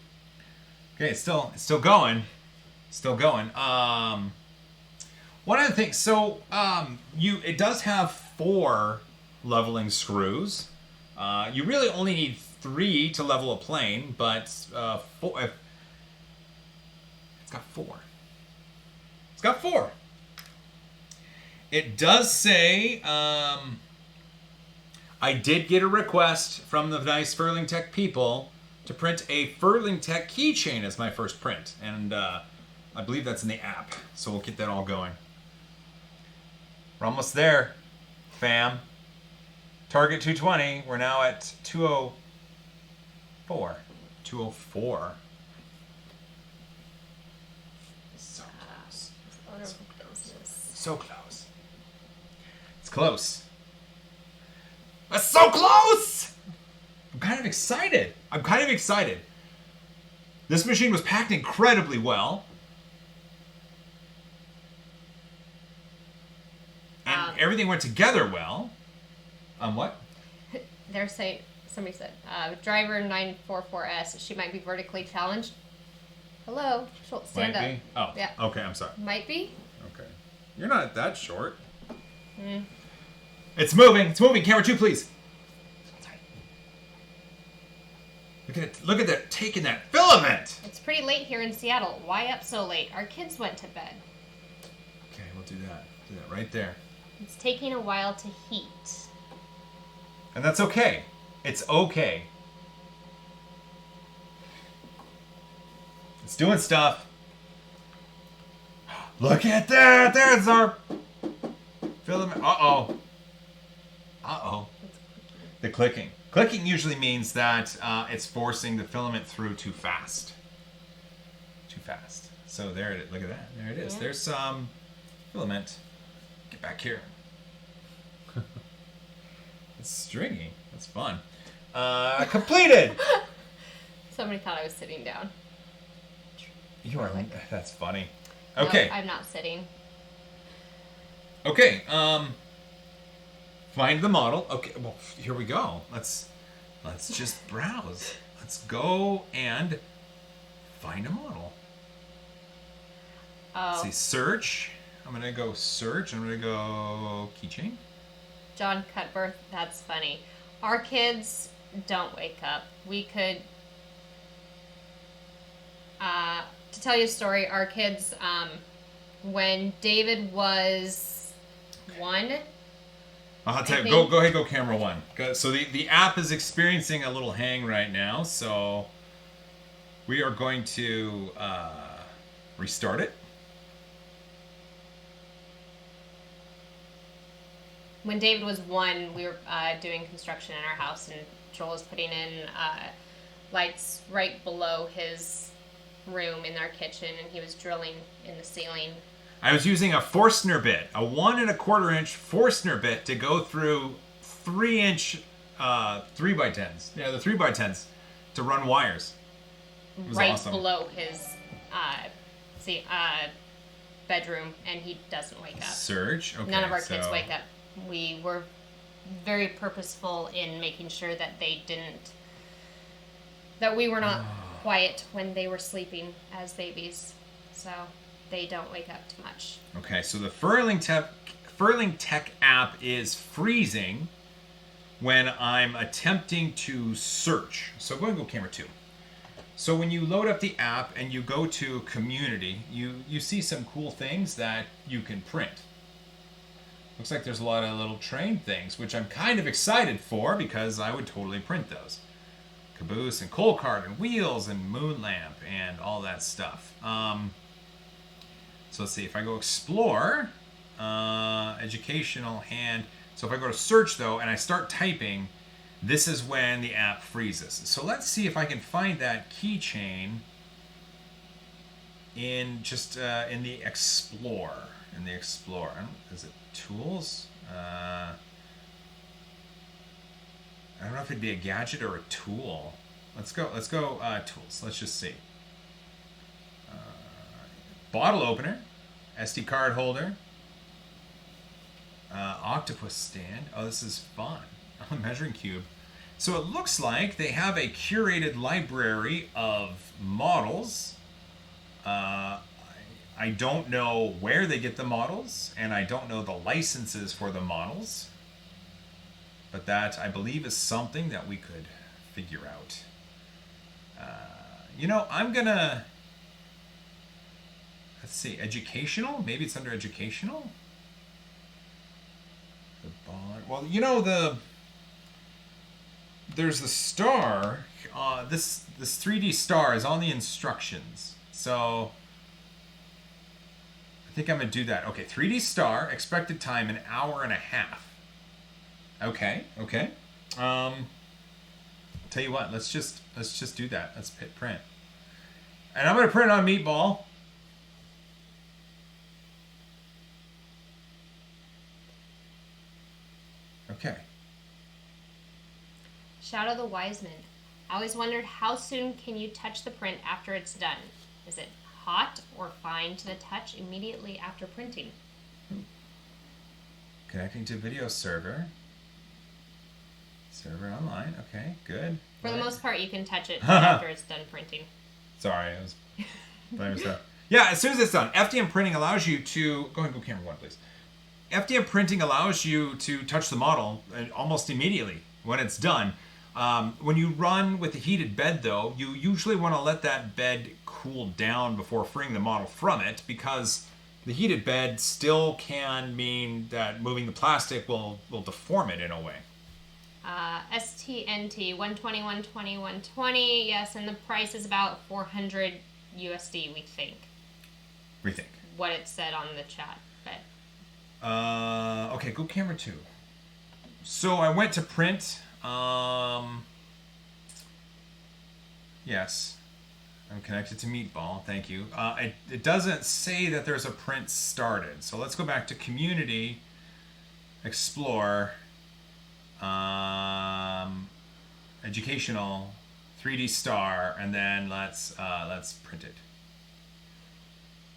Okay, it's still going. Still going. One other thing, so it does have 4 leveling screws. You really only need 3 to level a plane, but 4. It's got 4. It's got 4. It does say, I did get a request from the nice Furlingtech people to print a Furlingtech keychain as my first print. And I believe that's in the app. So we'll get that all going. We're almost there, fam. Target 220. We're now at 204. 204. So close. So close. It's close. That's so close! I'm kind of excited. This machine was packed incredibly well. And everything went together well. What?
They're saying, somebody said, driver 944S, she might be vertically challenged. Hello? She'll stand
might
up.
Be? Oh,
yeah.
Okay, I'm sorry.
Might be.
Okay. You're not that short. It's moving. Camera 2, please.
Sorry.
Look at that, taking that filament.
It's pretty late here in Seattle. Why up so late? Our kids went to bed.
Okay, we'll do that. Do that right there.
It's taking a while to heat.
And that's okay. It's okay. It's doing stuff. Look at that. There's our filament. Uh-oh. The clicking. Clicking usually means that it's forcing the filament through too fast. So there it is. Look at that. There it is. Yeah. There's some filament. Get back here. It's stringy. That's fun. Completed.
Somebody thought I was sitting down.
You are. That's funny. Okay.
No, I'm not sitting.
Okay. Find the model. Okay. Well, here we go. Let's just browse. Let's go and find a model.
Oh.
See, search. I'm gonna go search. I'm gonna go keychain.
John Cutbirth. That's funny. Our kids don't wake up. We could. To tell you a story, our kids, when David was 1.
I'll tell you, go ahead, go camera 1. So the app is experiencing a little hang right now, so we are going to restart it.
When David was 1, we were doing construction in our house, and Joel was putting in lights right below his room in our kitchen, and he was drilling in the ceiling.
I was using a Forstner bit, a 1 1/4 inch Forstner bit to go through 3-inch 3x10s. Yeah, the 3x10s to run wires. It was
right
awesome.
Below his bedroom, and he doesn't wake up.
Search. Okay.
None of our kids wake up. We were very purposeful in making sure that that we were not quiet when they were sleeping as babies, so they don't wake up too much.
Okay, so the Furlingtech app is freezing when I'm attempting to search. So go ahead and go camera 2. So when you load up the app and you go to community, you see some cool things that you can print. Looks like there's a lot of little train things, which I'm kind of excited for because I would totally print those. Caboose and coal cart and wheels and moon lamp and all that stuff. So let's see, if I go explore, educational hand. So if I go to search though and I start typing, this is when the app freezes. So let's see if I can find that keychain in in the explore. Is it tools? I don't know if it'd be a gadget or a tool. Let's go tools. Let's just see. Bottle opener, SD card holder, octopus stand. Oh, this is fun. Measuring cube. So it looks like they have a curated library of models. I don't know where they get the models, and I don't know the licenses for the models. But that, I believe, is something that we could figure out. I'm gonna... Let's see, educational? Maybe it's under educational? The bond... Well, there's the star. This 3D star is on the instructions. So... I think I'm gonna do that. Okay, 3D star, expected time 1.5 hours. Okay. tell you what, let's just do that. Let's hit print. And I'm going to print on Meatball. Okay.
Shadow the Wise Man. I always wondered, how soon can you touch the print after it's done? Is it hot or fine to the touch immediately after printing?
Connecting to video server. Server online. Okay, good.
For the most part, you can touch it after it's done printing.
Sorry, I was blaming stuff. Yeah, as soon as it's done. FDM printing allows you to... Go ahead and go camera 1, please. FDM printing allows you to touch the model almost immediately when it's done. When you run with the heated bed, though, you usually want to let that bed cool down before freeing the model from it, because the heated bed still can mean that moving the plastic will deform it in a way.
STNT 120, 120, 120. Yes, and the price is about 400 USD, we think.
We think.
What it said on the chat. But
okay, go camera 2. So I went to print. Yes. I'm connected to Meatball. Thank you. It doesn't say that there's a print started. So let's go back to Community, Explore, Educational, 3D Star, and then let's print it.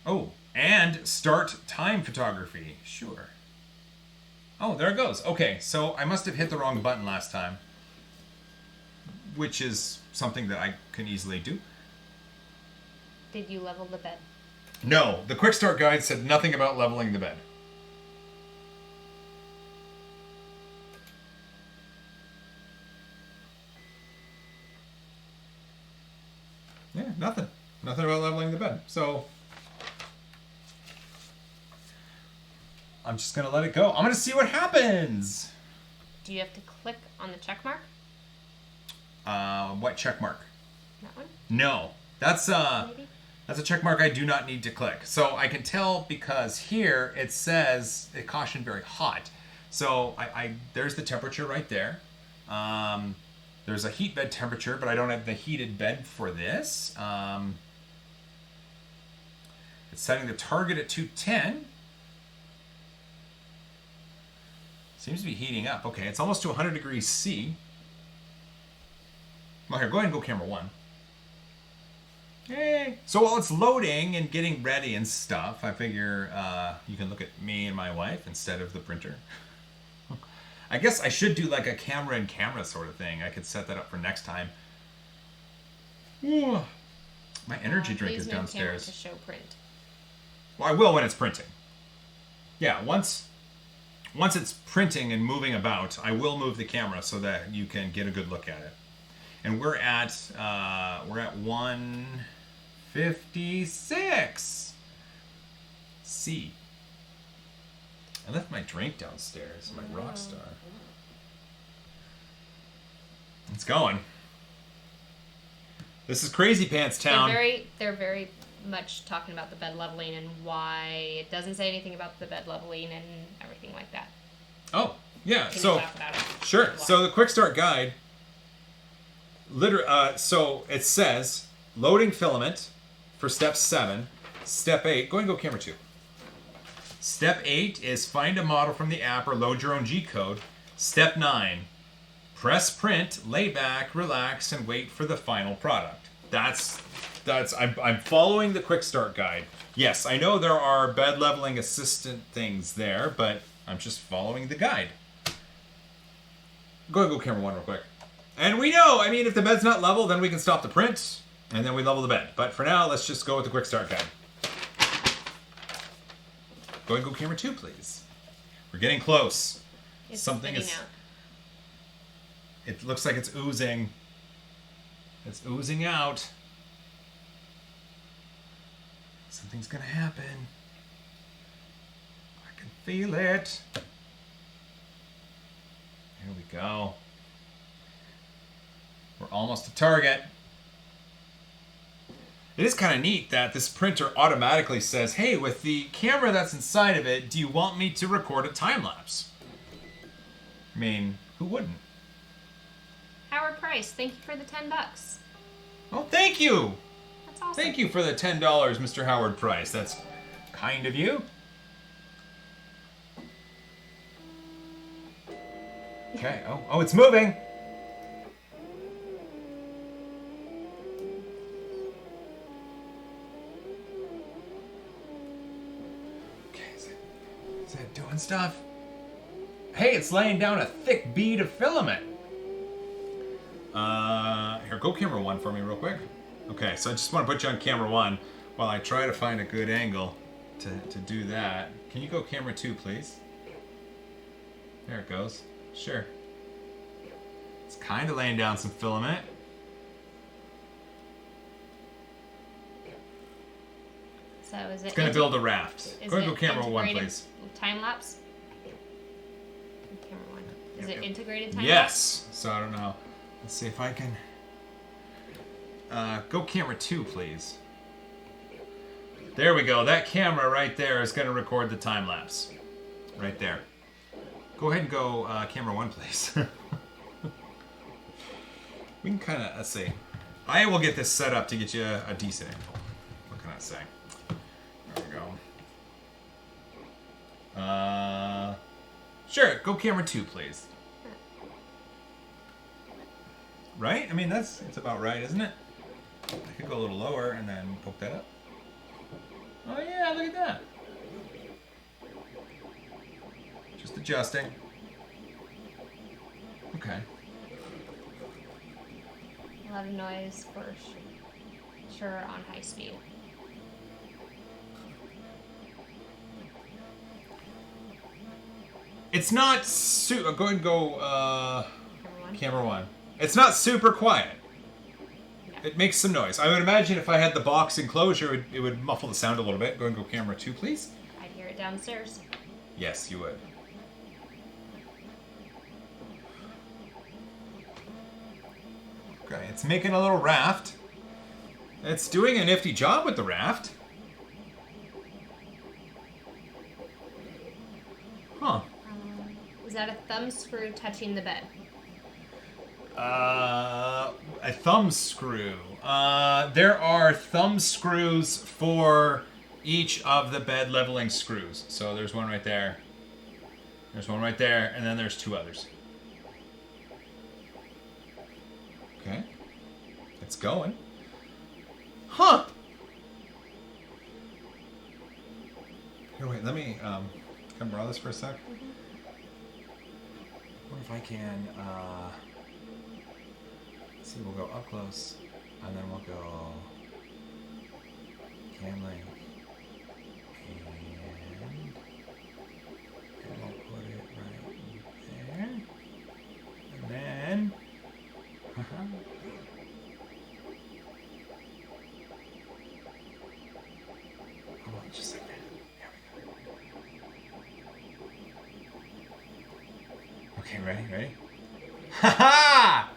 Oh, and start time photography. Sure. Oh, there it goes. Okay, so I must have hit the wrong button last time, which is something that I can easily do.
Did you level the bed?
No, the quick start guide said nothing about leveling the bed. Yeah, nothing. Nothing about leveling the bed. So I'm just going to let it go. I'm going to see what happens.
Do you have to click on the check mark?
What check mark?
That one?
No. That's
Maybe?
That's a check mark I do not need to click. So I can tell because here it says it cautioned very hot. So there's the temperature right there. There's a heat bed temperature, but I don't have the heated bed for this. It's setting the target at 210. Seems to be heating up. Okay, it's almost to 100 degrees C. Well, here, go ahead and go camera 1. Hey. So while it's loading and getting ready and stuff, I figure you can look at me and my wife instead of the printer. I guess I should do like a camera in camera sort of thing. I could set that up for next time. Ooh. My energy drink is downstairs.
To show print.
Well, I will when it's printing. Yeah, once it's printing and moving about, I will move the camera so that you can get a good look at it. And we're at 156. C. I left my drink downstairs, my Rockstar. It's going. This is Crazy Pants Town.
They're very much talking about the bed leveling and why it doesn't say anything about the bed leveling and everything like that.
Oh, yeah.
Can
So
you talk about it?
sure. So the quick start guide. So it says loading filament for step 7. Step 8. Go ahead and go camera 2. Step 8 is find a model from the app or load your own G-code. Step 9, press print, lay back, relax, and wait for the final product. I'm following the quick start guide. Yes, I know there are bed leveling assistant things there, but I'm just following the guide. Go ahead and go camera 1 real quick. And we know, I mean, if the bed's not level, then we can stop the print, and then we level the bed. But for now, let's just go with the quick start guide. Go ahead and go camera 2, please. We're getting close. Something is...
out.
It looks like it's oozing. It's oozing out. Something's gonna happen. I can feel it. Here we go. We're almost to target. It is kind of neat that this printer automatically says, hey, with the camera that's inside of it, do you want me to record a time-lapse? I mean, who wouldn't?
Howard Price, thank you for the $10.
Oh, thank you.
That's awesome.
Thank you for the $10, Mr. Howard Price. That's kind of you. Okay. Oh, it's moving. Okay, is it doing stuff? Hey, it's laying down a thick bead of filament. Here, go camera 1 for me real quick. Okay, so I just want to put you on camera 1 while I try to find a good angle to do that. Can you go camera 2, please? There it goes. Sure. It's kind of laying down some filament.
So is it?
It's going to build a raft. Go camera 1, please.
Time-lapse? Camera 1. Is it integrated time-lapse?
Yes. So I don't know. Let's see if I can... go camera 2, please. There we go. That camera right there is going to record the time-lapse. Right there. Go ahead and go camera 1, please. We can kind of, let's see. I will get this set up to get you a decent angle. What can I say? There we go. Sure, go camera 2, please. Right? I mean, it's about right, isn't it? I could go a little lower and then poke that up. Oh yeah, look at that. Just adjusting. Okay.
A lot of noise for sure on high speed.
It's not go ahead and go camera 1. It's not super quiet. No. It makes some noise. I would imagine if I had the box enclosure, it would muffle the sound a little bit. Go ahead and go camera 2, please.
I'd hear it downstairs.
Yes, you would. Okay, it's making a little raft. It's doing a nifty job with the raft. Huh.
Is that a thumb screw touching the bed?
A thumb screw. There are thumb screws for each of the bed leveling screws. So there's one right there. There's one right there, and then there's 2 others. Okay. It's going. Huh. Here, wait, let me, can I borrow this for a sec?
Mm-hmm.
I wonder if I can, let's see, we'll go up close, and then we'll go cam length, and we'll put it right there, and then, hold on, just like that. There we go. Okay, ready? Ha-ha!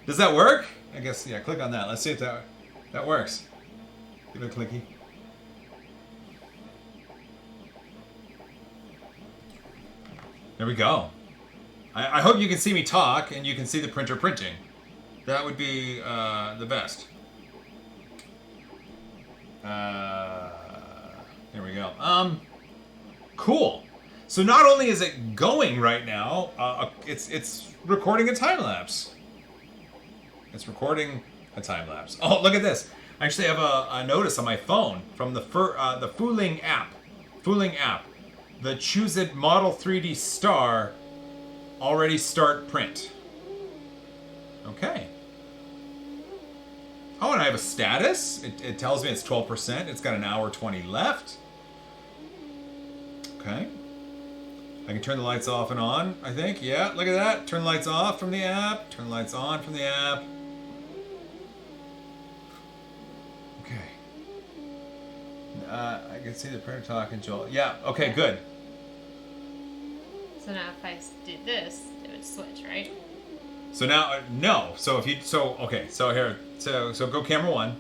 Does that work? I guess, yeah, click on that. Let's see if that works. Give it a clicky. There we go. I hope you can see me talk and you can see the printer printing. That would be the best. There we go. Cool. So not only is it going right now, it's recording a time lapse. It's recording a time lapse. Oh, look at this! I actually have a notice on my phone from the Furling app. The Choose It Model 3D Star already start print. Okay. Oh, and I have a status. It tells me it's 12%. It's got an hour 20 left. Okay. I can turn the lights off and on, I think. Yeah, look at that. Turn the lights off from the app. Turn the lights on from the app. Okay. I can see the printer talking, Joel. Yeah, okay, good.
So now if I did this, it would switch, right?
So now, no. So if you, okay, so here, so go camera 1.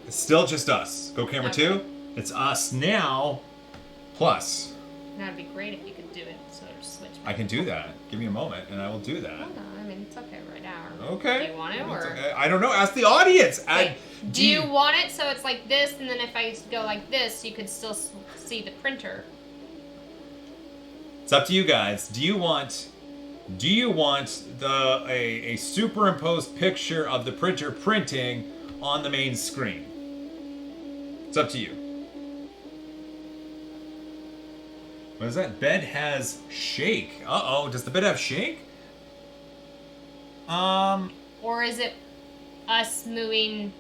It's still just us. Go camera 2. It's us now, plus.
That'd be great if you could do it, so switch back.
I can do that. Give me a moment, and I will do that.
Oh, no, I mean, it's okay right now.
Okay.
Do you want it, or?
Okay. I don't know. Ask the audience.
Okay. Do you want it so it's like this, and then if I go like this, you could still see the printer?
It's up to you guys. Do you want a superimposed picture of the printer printing on the main screen? It's up to you. What is that? Bed has shake. Uh-oh. Does the bed have shake?
Or is it us moving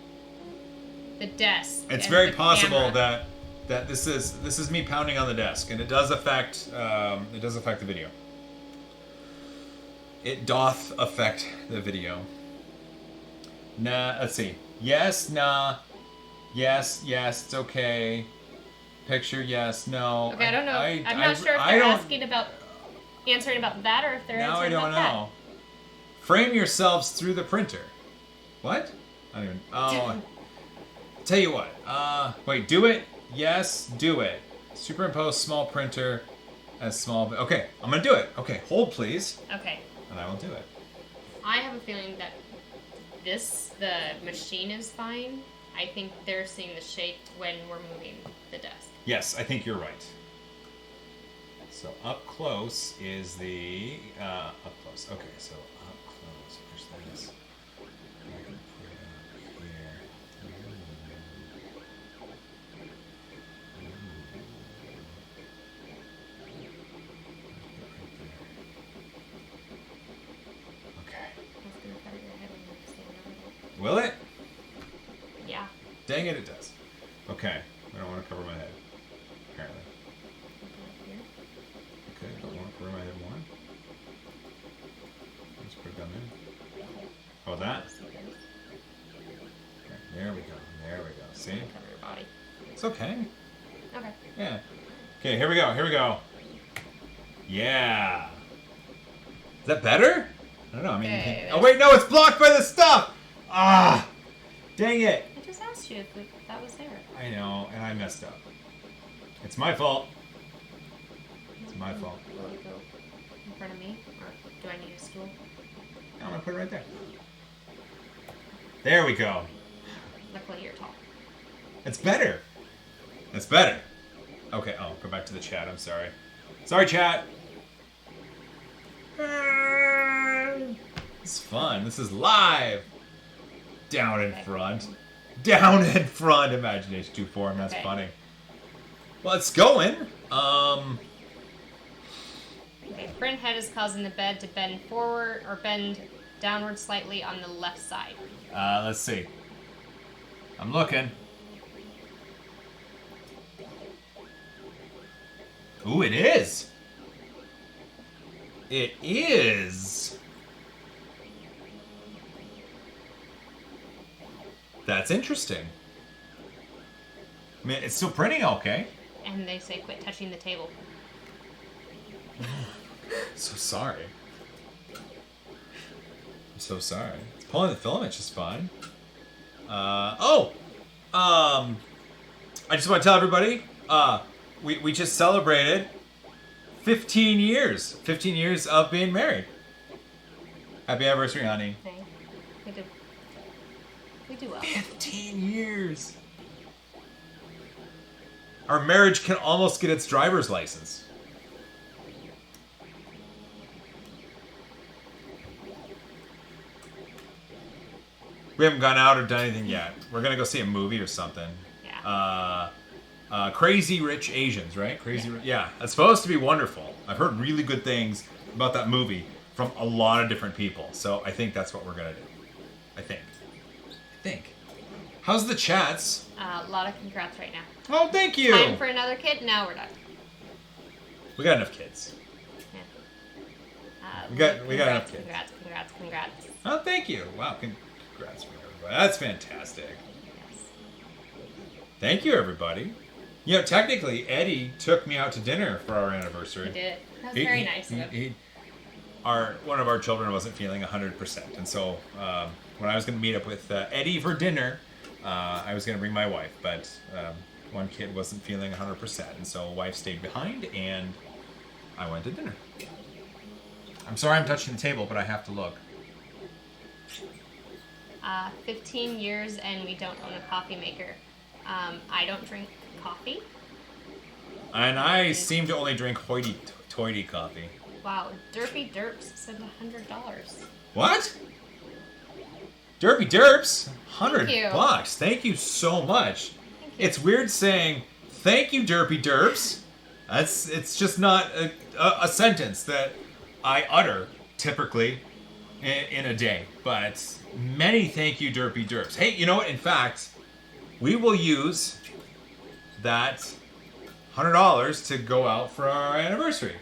the desk?
It's very possible that this is me pounding on the desk, and it does affect the video. It doth affect the video. Nah, let's see. Yes, nah. Yes, it's okay. Picture, yes, no.
Okay, I don't know. I'm not sure if they're answering about that, or if they're answering about that. Now I don't know.
Frame yourselves through the printer. What? I don't even. Oh. Tell you what. Wait. Do it. Yes. Do it. Superimpose small printer as small. Okay. I'm gonna do it. Okay. Hold, please.
Okay.
And I will do it.
I have a feeling that the machine is fine. I think they're seeing the shake when we're moving the desk.
Yes, I think you're right. So up close is the up close. Okay, so up close. Push this. I can put it up here. Okay. Will it?
Yeah.
Dang it, it does. Okay. I don't want to cover my head. Apparently. Okay, don't want to cover my head more. Let's put it down there. Oh, that? Okay, there we go. There we go. See?
Cover your body.
It's okay.
Okay.
Yeah. Okay, here we go. Here we go. Yeah. Is that better? I don't know. I mean,
okay,
oh wait, no, it's blocked by the stuff. Ah, dang it.
I just asked you if that was there.
I know, and I messed up. It's my fault. It's my fault.
Will you go in front of me, or do I need a stool?
No, I'm gonna put it right there. There we go.
Luckily, you're tall.
It's better. It's better. Okay. Oh, go back to the chat. I'm sorry. Sorry, chat. It's fun. This is live. Down in front. Down in front. Imagination 2 form. That's funny. Well, it's going.
Okay, print head is causing the bed to bend forward or bend downward slightly on the left side.
Let's see. I'm looking. Ooh, it is. It is. That's interesting. I mean, it's still printing okay.
And they say quit touching the table.
So sorry. I'm so sorry. It's pulling the filament just fine. I just want to tell everybody, we just celebrated 15 years. 15 years of being married. Happy anniversary, honey.
Okay. We do well.
15 years. Our marriage can almost get its driver's license. We haven't gone out or done anything yet. We're gonna go see a movie or something.
Yeah.
Crazy Rich Asians, right? Yeah, it's supposed to be wonderful. I've heard really good things about that movie from a lot of different people. So I think that's what we're gonna do. I think. How's the chats?
A lot of congrats right now.
Oh, thank you.
Time for another kid. Now we're done.
We got enough kids.
Yeah.
We got enough kids.
Congrats.
Oh, thank you. Wow, congrats for everybody. That's fantastic.
Yes.
Thank you, everybody. You know, technically, Eddie took me out to dinner for our anniversary.
He did. That was very nice of him.
One of our children wasn't feeling 100%, and so when I was going to meet up with Eddie for dinner, I was going to bring my wife, but One kid wasn't feeling 100%, and so wife stayed behind, and I went to dinner. I'm sorry I'm touching the table, but I have to look.
15 years, and we don't own a coffee maker. I don't drink coffee.
And I seem to only drink hoity-toity coffee.
Wow, Derpy Derps said $100.
What? Derpy Derps? $100. Thank you so much.
Thank you.
It's weird saying, thank you, Derpy Derps. It's just not a sentence that I utter, typically, in a day. But many thank you, Derpy Derps. Hey, you know what? In fact, we will use that $100 to go out for our anniversary.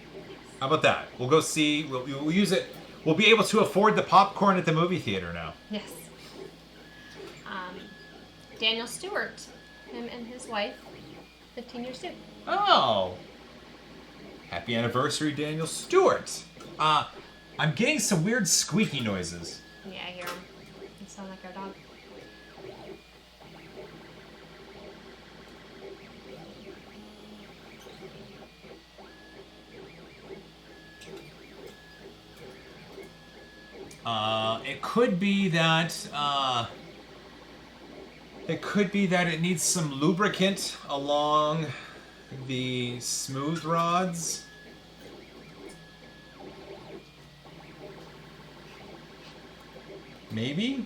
How about that? We'll go see. We'll use it. We'll be able to afford the popcorn at the movie theater now.
Yes. Daniel Stewart, him and his wife, 15 years too.
Oh. Happy anniversary, Daniel Stewart. I'm getting some weird squeaky noises.
Yeah, I hear them. They sound like our dog.
It could be that it needs some lubricant along the smooth rods. Maybe?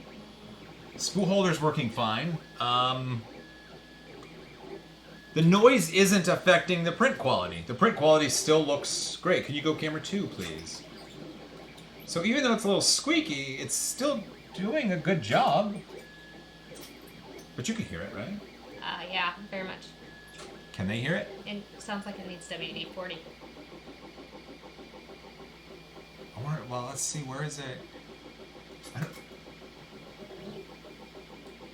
Spool holder's working fine. The noise isn't affecting the print quality. The print quality still looks great. Can you go camera 2, please? So even though it's a little squeaky, it's still doing a good job. But you can hear it, right?
Yeah, very much.
Can they hear it?
It sounds like it needs WD-40.
Well, let's see. Where is it?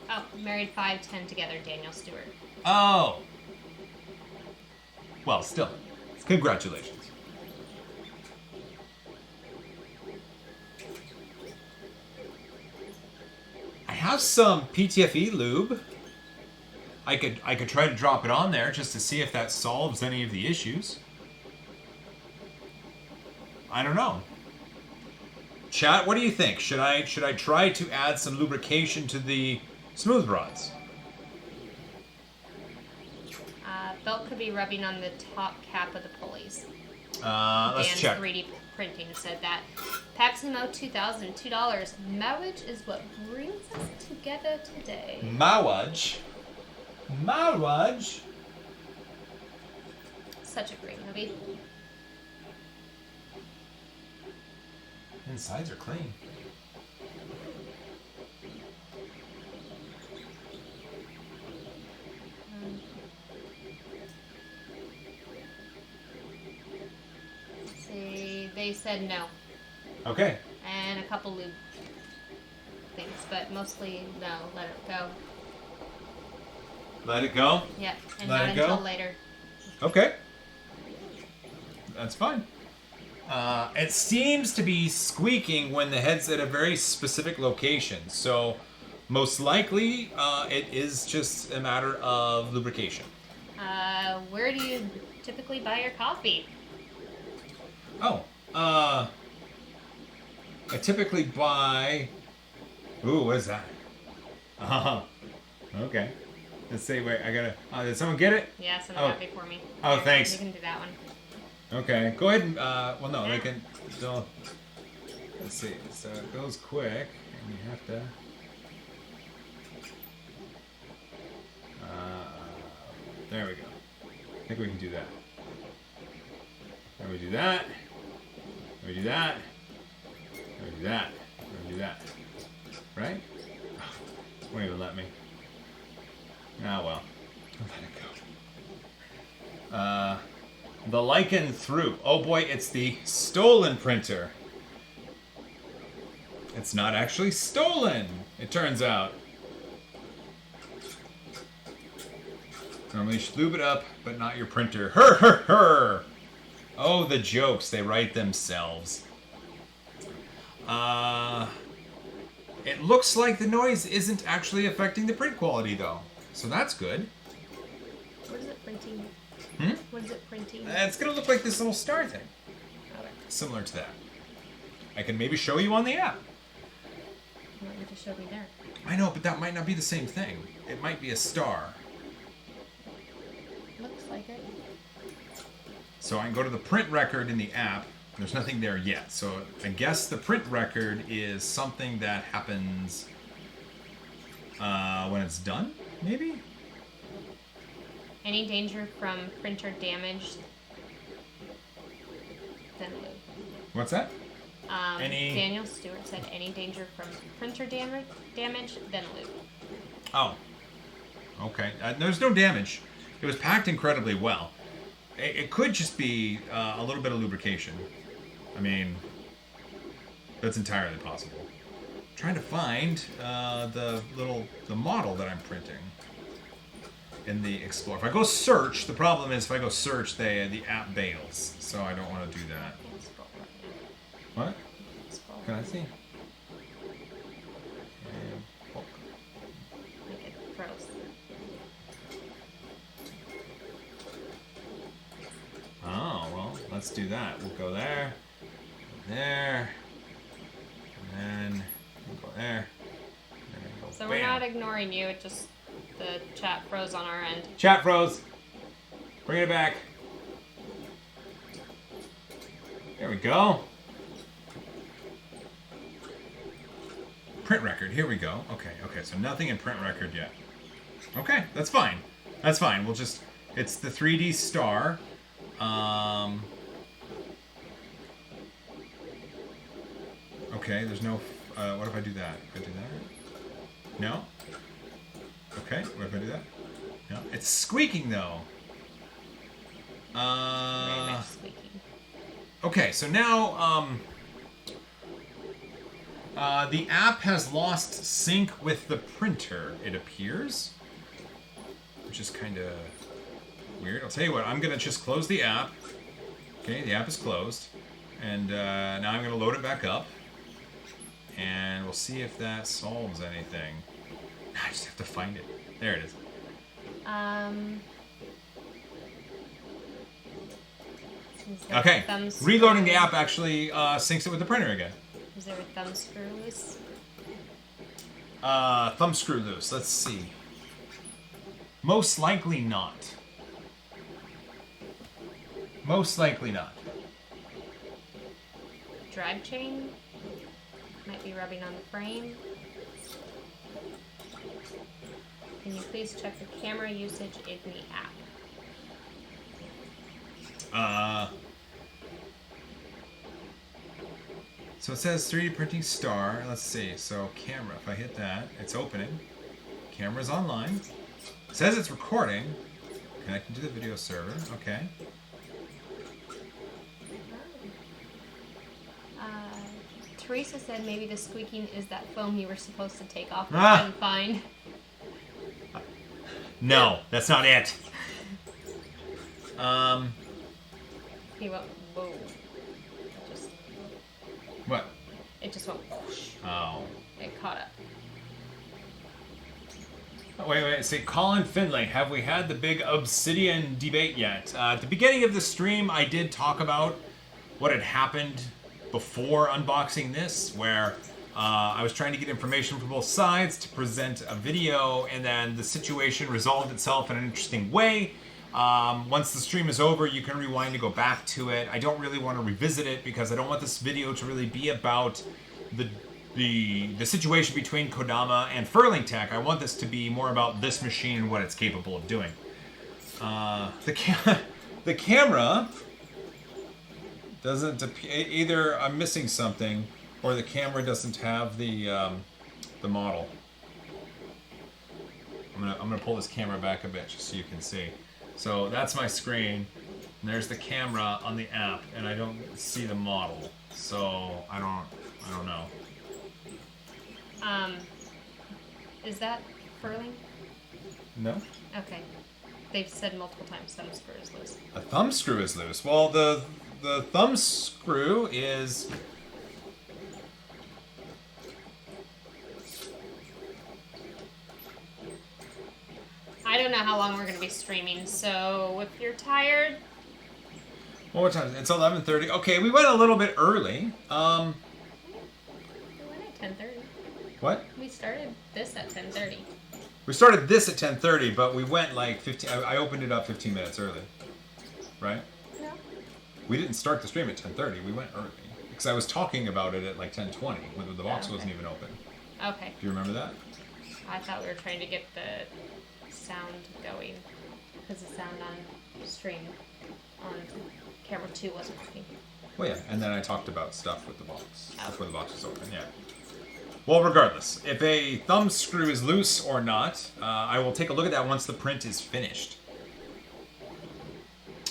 Oh, married 5-10 together, Daniel Stewart.
Oh. Well, still. Congratulations. I have some PTFE lube. I could try to drop it on there just to see if that solves any of the issues. I don't know. Chat, what do you think? Should I try to add some lubrication to the smooth rods?
Belt could be rubbing on the top cap of the pulleys.
Let's check.
3D Printing said that. Paximo 2000, $2. Marriage is what brings us together today.
Marriage.
Such a great movie.
Insides are clean.
See, they said no.
Okay.
And a couple lube things, but mostly no. Let it go.
Let it go?
Yep, and
Let
not
it go?
until later.
Okay. That's fine. It seems to be squeaking when the head's at a very specific location, so most likely it is just a matter of lubrication.
Where do you typically buy your coffee?
Oh, I typically buy... Ooh, what is that? Okay. Let's see, wait, I gotta... did someone get it?
Yeah, someone got it before me.
Oh,
Here,
thanks.
You can do that one.
Okay, go ahead and, well, no, they can still... Let's see, so it goes quick, and you have to... There we go. I think we can do that. Then we do that. Then we do that. Then we do that. Then we do that. Right? Oh, won't even let me. Ah, well. Let it go. The Lichen through. Oh boy, it's the stolen printer. It's not actually stolen, it turns out. Normally you should lube it up, but not your printer. Her, her, her! Oh, the jokes, they write themselves. It looks like the noise isn't actually affecting the print quality, though. So that's good.
printing? What is it printing?
It's going to look like this little star thing.
Okay.
Similar to that. I can maybe show you on the app.
You want me to show me there?
I know, but that might not be the same thing. It might be a star.
Looks like it.
So I can go to the print record in the app. There's nothing there yet. So I guess the print record is something that happens when it's done, maybe?
Any danger from printer damage? Then loop.
What's that?
Daniel Stewart said any danger from printer damage, then loop.
Oh. Okay. There's no damage. It was packed incredibly well. It could just be a little bit of lubrication. I mean, that's entirely possible. I'm trying to find the model that I'm printing in the Explorer. If I go search, the problem is if I go search, the app bails. So I don't want to do that. What? Can I see?
Make it froze.
Oh, well, let's do that. We'll go there, there, and then we'll go there. And then go
So
bam.
we're not ignoring you, it just, the chat froze on our end.
Chat froze. Bring it back. There we go. Print record. Here we go. Okay, so nothing in print record yet. Okay, that's fine. That's fine. We'll just... It's the 3D star. Okay, there's no... what if I do that? If I do that? No? Okay, what if I do that? No. It's squeaking, though.
Very much squeaking.
Okay, so now, the app has lost sync with the printer, it appears. Which is kind of weird. I'll tell you what, I'm going to just close the app. Okay, the app is closed. And now I'm going to load it back up. And we'll see if that solves anything. I just have to find it. There it is. Okay, reloading the app actually syncs it with the printer again.
Is there a thumb screw loose?
Thumb screw loose. Let's see. Most likely not. Most likely not.
Drive chain might be rubbing on the frame. Can you please check the camera usage in the app?
So it says 3D printing star. Let's see. So camera. If I hit that, it's opening. Camera's online. It says it's recording. Connecting to the video server. Okay.
Teresa said maybe the squeaking is that foam you were supposed to take off but couldn't find.
No, that's not it.
He went, whoa.
What?
It just went whoosh.
Oh.
It caught up.
Oh, wait. Say, Colin Finlay, have we had the big Obsidian debate yet? At the beginning of the stream, I did talk about what had happened before unboxing this, where I was trying to get information from both sides to present a video, and then the situation resolved itself in an interesting way. Once the stream is over, you can rewind to go back to it. I don't really want to revisit it because I don't want this video to really be about the situation between Kodama and Furlingtech. I want this to be more about this machine and what it's capable of doing. The camera doesn't either. I'm missing something, or the camera doesn't have the model. I'm gonna pull this camera back a bit just so you can see. So that's my screen, and there's the camera on the app, and I don't see the model, so I don't know.
Is that Furling?
No.
Okay. They've said multiple times thumb screw is loose.
A thumb screw is loose. Well, the thumb screw is...
I don't know. out how long we're going to be streaming, so if you're tired...
Well, what time is it? It's 11:30. Okay, we went a little bit early.
We went at 10:30.
What?
We started this at 10:30.
We started this at 10:30, but we went like 15... I opened it up 15 minutes early. Right?
No.
We didn't start the stream at 10:30. We went early. Because I was talking about it at like 10:20 when the box wasn't even open.
Okay.
Do you remember that?
I thought we were trying to get the sound going. Because the sound on stream on camera 2 wasn't working.
Well, yeah. And then I talked about stuff with the box. Before the box was open, yeah. Well, regardless, if a thumb screw is loose or not, I will take a look at that once the print is finished.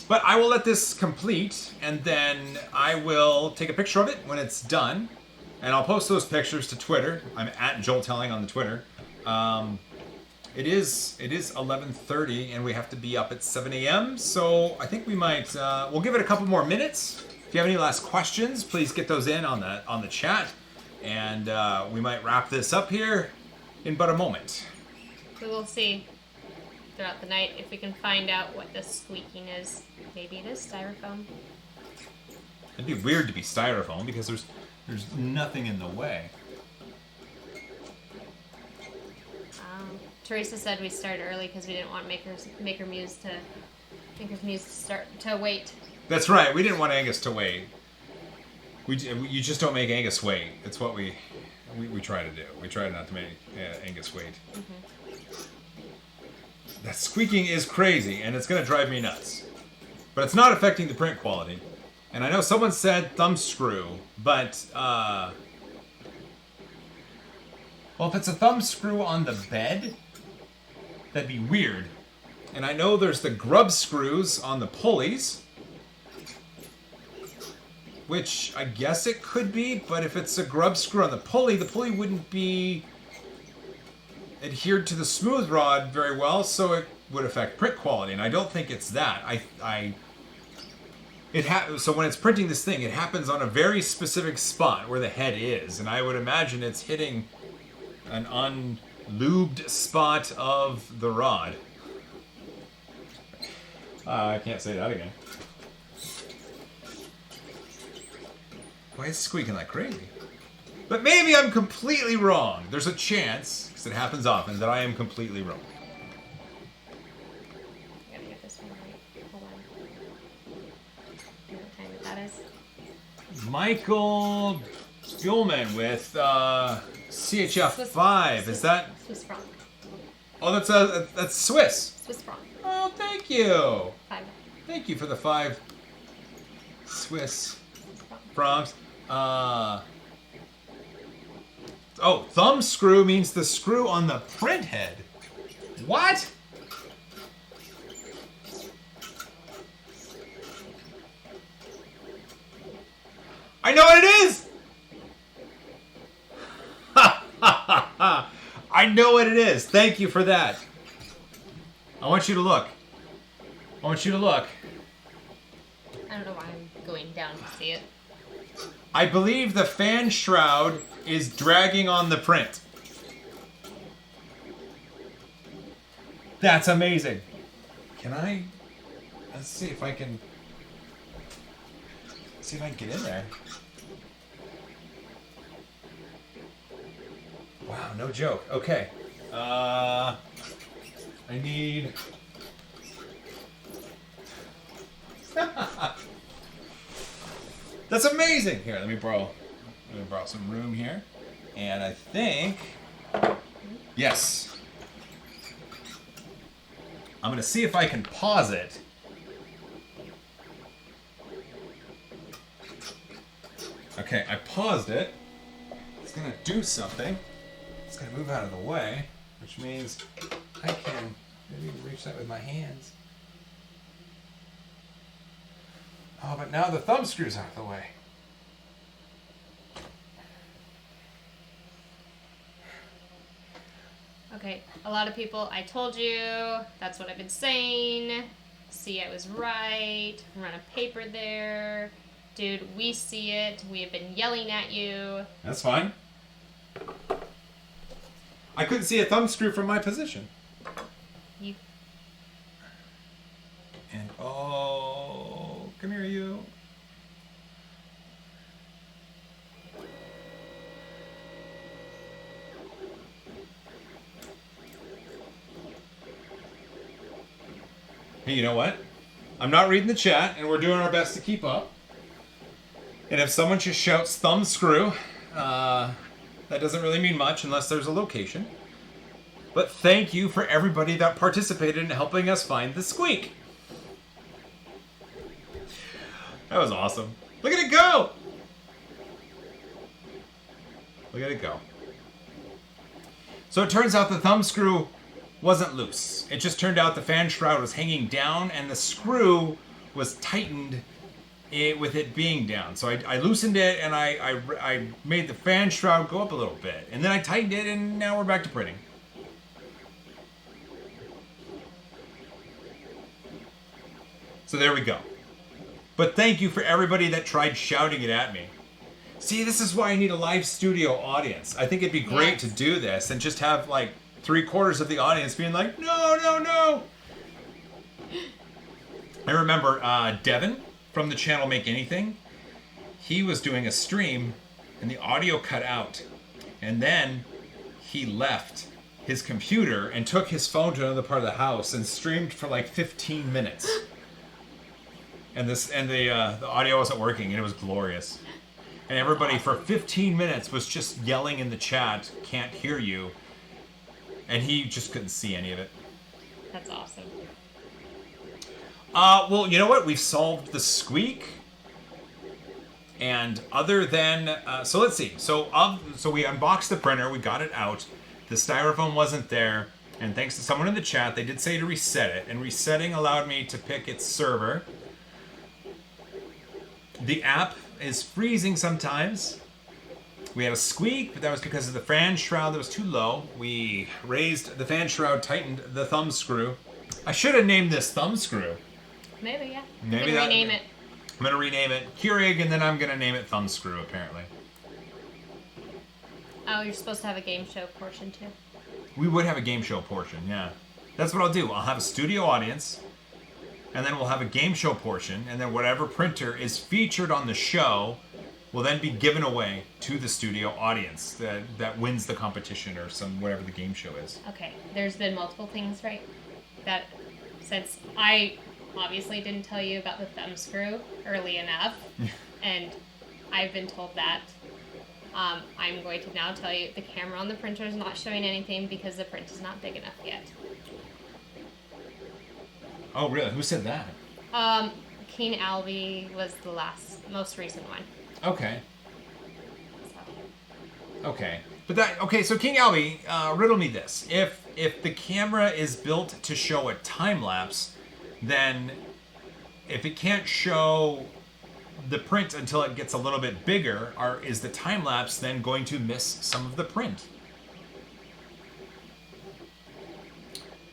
But I will let this complete, and then I will take a picture of it when it's done, and I'll post those pictures to Twitter. I'm at JoelTelling on the Twitter. It is 11:30, and we have to be up at 7 a.m., so I think we might, we'll give it a couple more minutes. If you have any last questions, please get those in on the chat. And we might wrap this up here in but a moment.
We will see throughout the night if we can find out what this squeaking is. Maybe it is styrofoam.
It'd be weird to be styrofoam because there's nothing in the way.
Teresa said we started early because we didn't want Maker Muse to wait.
That's right. We didn't want Angus to wait. You just don't make Angus wait. It's what we try to do. We try not to make Angus wait. Mm-hmm. That squeaking is crazy, and it's going to drive me nuts. But it's not affecting the print quality. And I know someone said thumb screw, but well, if it's a thumb screw on the bed, that'd be weird. And I know there's the grub screws on the pulleys, which I guess it could be, but if it's a grub screw on the pulley wouldn't be adhered to the smooth rod very well, so it would affect print quality, and I don't think it's that. So when it's printing this thing, it happens on a very specific spot where the head is, and I would imagine it's hitting an unlubed spot of the rod. I can't say that again. Why is it squeaking like crazy? But maybe I'm completely wrong. There's a chance, because it happens often, that I am completely wrong.
I gotta get this one right. Hold on. You know what time that is?
Michael Gilman with CHF 5. Is that
Swiss franc?
Oh, that's Swiss.
Swiss franc.
Oh, thank you.
5.
Thank you for the 5 Swiss francs. Oh, thumb screw means the screw on the print head. What? I know what it is! Ha ha ha ha! I know what it is. Thank you for that. I want you to look. I want you to look.
I don't know why I'm going down to see it.
I believe the fan shroud is dragging on the print. That's amazing. Let's see if I can get in there. Wow, no joke. Okay. I need... That's amazing. Here, let me borrow some room here. And I think... Yes. I'm going to see if I can pause it. Okay, I paused it. It's going to do something. It's going to move out of the way, which means I can maybe reach that with my hands. Oh, but now the thumb screw's out of the way.
Okay, a lot of people, I told you, that's what I've been saying. See, I was right. Run a paper there. Dude, we see it. We have been yelling at you.
That's fine. I couldn't see a thumb screw from my position. Oh, come here, you. Hey, you know what? I'm not reading the chat, and we're doing our best to keep up. And if someone just shouts thumb screw, that doesn't really mean much unless there's a location. But thank you for everybody that participated in helping us find the squeak. That was awesome. Look at it go! Look at it go. So it turns out the thumb screw wasn't loose. It just turned out the fan shroud was hanging down and the screw was tightened with it being down. So I loosened it and I made the fan shroud go up a little bit. And then I tightened it and now we're back to printing. So there we go. But thank you for everybody that tried shouting it at me. See, this is why I need a live studio audience. I think it'd be great to do this and just have like 3/4 of the audience being like, no, no, no. I remember Devin from the channel Make Anything. He was doing a stream and the audio cut out. And then he left his computer and took his phone to another part of the house and streamed for like 15 minutes. And the audio wasn't working and it was glorious. And everybody for 15 minutes was just yelling in the chat, can't hear you. And he just couldn't see any of it.
That's awesome.
Well, you know what? We've solved the squeak. And other than... so let's see. So we unboxed the printer. We got it out. The styrofoam wasn't there. And thanks to someone in the chat, they did say to reset it. And resetting allowed me to pick its server. The app is freezing sometimes. We had a squeak, but that was because of the fan shroud that was too low. We raised the fan shroud, tightened the thumb screw. I should have named this thumb screw.
Maybe, yeah.
Maybe
rename it.
I'm going to rename it Keurig, and then I'm going to name it thumb screw, apparently.
Oh, you're supposed to have a game show portion, too.
We would have a game show portion, yeah. That's what I'll do. I'll have a studio audience, and then we'll have a game show portion, and then whatever printer is featured on the show will then be given away to the studio audience that wins the competition or whatever the game show is.
Okay, there's been multiple things, right? That since I obviously didn't tell you about the thumb screw early enough, and I've been told that, I'm going to now tell you the camera on the printer is not showing anything because the print is not big enough yet.
Oh, really? Who said that?
King Albie was the most recent one.
Okay.
So.
Okay. But so King Albie, riddle me this. If the camera is built to show a time-lapse, then if it can't show the print until it gets a little bit bigger, is the time-lapse then going to miss some of the print?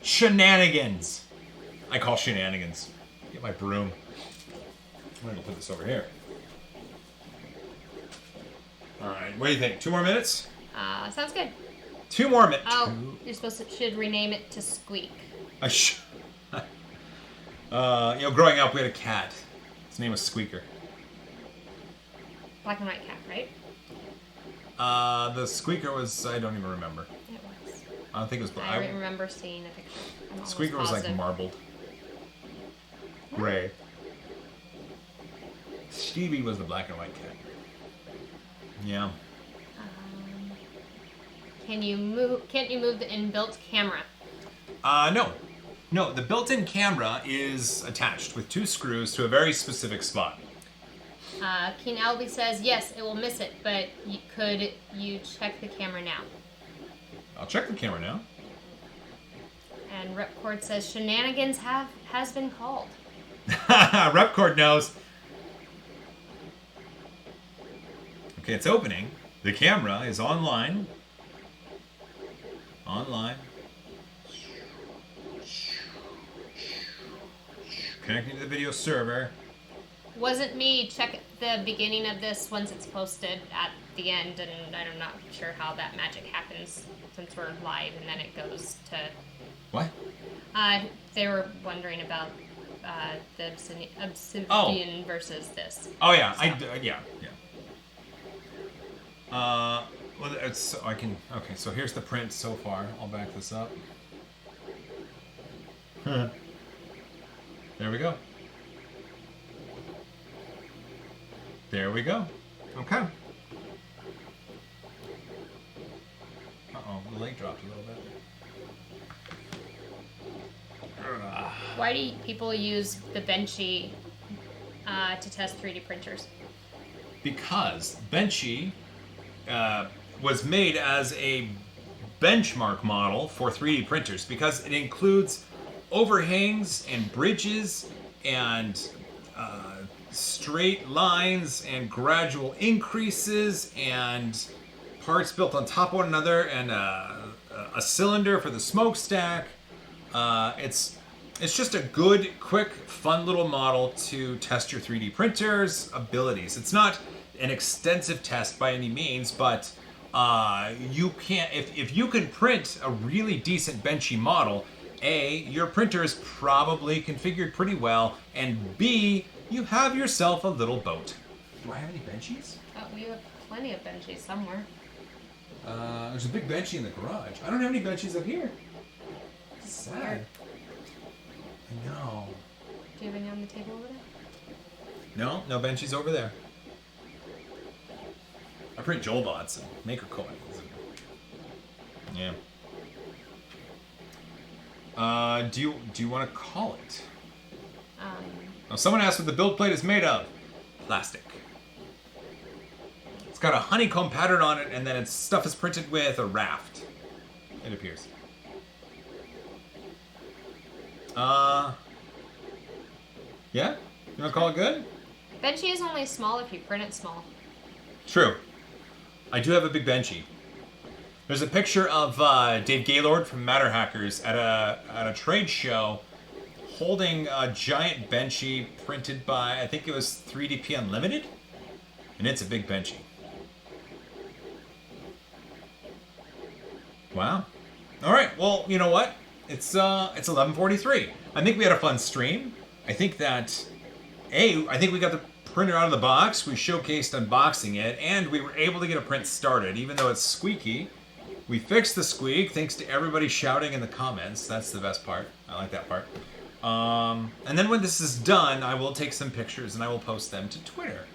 Shenanigans. I call shenanigans. Get my broom. I'm gonna put this over here. All right, what do you think? 2 more minutes?
Sounds good.
2 more minutes.
Oh, you're should rename it to Squeak.
Growing up, we had a cat. His name was Squeaker.
Black and white cat, right?
The Squeaker was, I don't even remember.
It was.
I don't think it was black.
I remember seeing a picture.
Squeaker was like marbled. Gray. Stevie was the black and white cat. Yeah.
Can't you move the inbuilt camera?
No, the built-in camera is attached with 2 screws to a very specific spot.
King Albie says, yes, it will miss it, but could you check the camera now?
I'll check the camera now.
And Repcord says, shenanigans has been called.
Repcord knows. Okay, it's opening. The camera is online. Connecting to the video server.
Wasn't me. Check the beginning of this once it's posted at the end, and I'm not sure how that magic happens since we're live, and then it goes to...
What?
They were wondering about the obsidian versus this.
Oh yeah,
so.
yeah. Well, okay, so here's the print so far. I'll back this up. There we go. There we go. Okay. Uh-oh, the light dropped a little bit.
Why do people use the Benchy to test 3D printers?
Because Benchy was made as a benchmark model for 3D printers because it includes overhangs and bridges and straight lines and gradual increases and parts built on top of one another and a cylinder for the smokestack. It's just a good, quick, fun little model to test your 3D printer's abilities. It's not an extensive test by any means, but you can if you can print a really decent Benchy model, A, your printer is probably configured pretty well, and B, you have yourself a little boat. Do I have any Benchies?
We have plenty of Benchies somewhere.
There's a big Benchy in the garage. I don't have any Benchies up here. It's sad. I know.
Do you have any on the table over there?
No Benchies over there. I print Joelbots and Maker coins. Yeah. Do you want to call it? Now, someone asked what the build plate is made of. Plastic. It's got a honeycomb pattern on it, and then its stuff is printed with a raft. It appears. Yeah? You want to call it good?
Benchy is only small if you print it small.
True. I do have a big Benchy. There's a picture of Dave Gaylord from Matter Hackers at a trade show holding a giant Benchy printed by, I think it was 3DP Unlimited, and it's a big Benchy. Wow. All right. Well, you know what? It's 11:43. I think we had a fun stream. I think that I think we got the printer out of the box. We showcased unboxing it, and we were able to get a print started, even though it's squeaky. We fixed the squeak thanks to everybody shouting in the comments. That's the best part. I like that part. And then when this is done, I will take some pictures and I will post them to Twitter.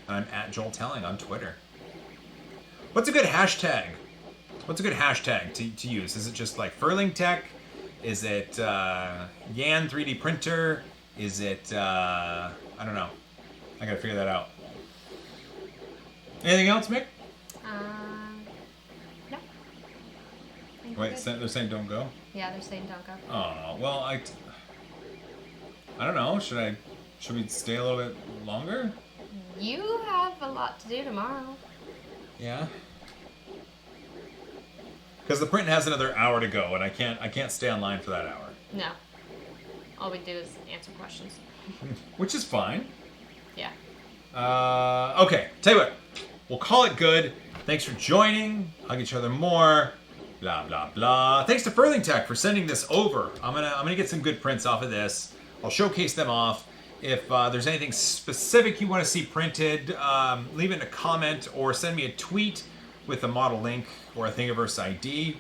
I'm at Joel Telling on Twitter. What's a good hashtag? What's a good hashtag to use? Is it just like Furlingtech? Is it Yan 3D printer? Is it I don't know. I gotta figure that out. Anything else, Mick?
No.
Wait, they're saying don't go?
Yeah, they're saying don't go.
Oh, well, I don't know. Should we stay a little bit longer?
You have a lot to do tomorrow.
Yeah. Because the print has another hour to go, and I can't stay online for that hour.
No. All we do is answer questions.
Which is fine.
Yeah.
Okay, tell you what. We'll call it good. Thanks for joining. Hug each other more. Blah, blah, blah. Thanks to Furlingtech for sending this over. I'm gonna get some good prints off of this. I'll showcase them off. If there's anything specific you want to see printed, leave it in a comment or send me a tweet with a model link or a Thingiverse ID.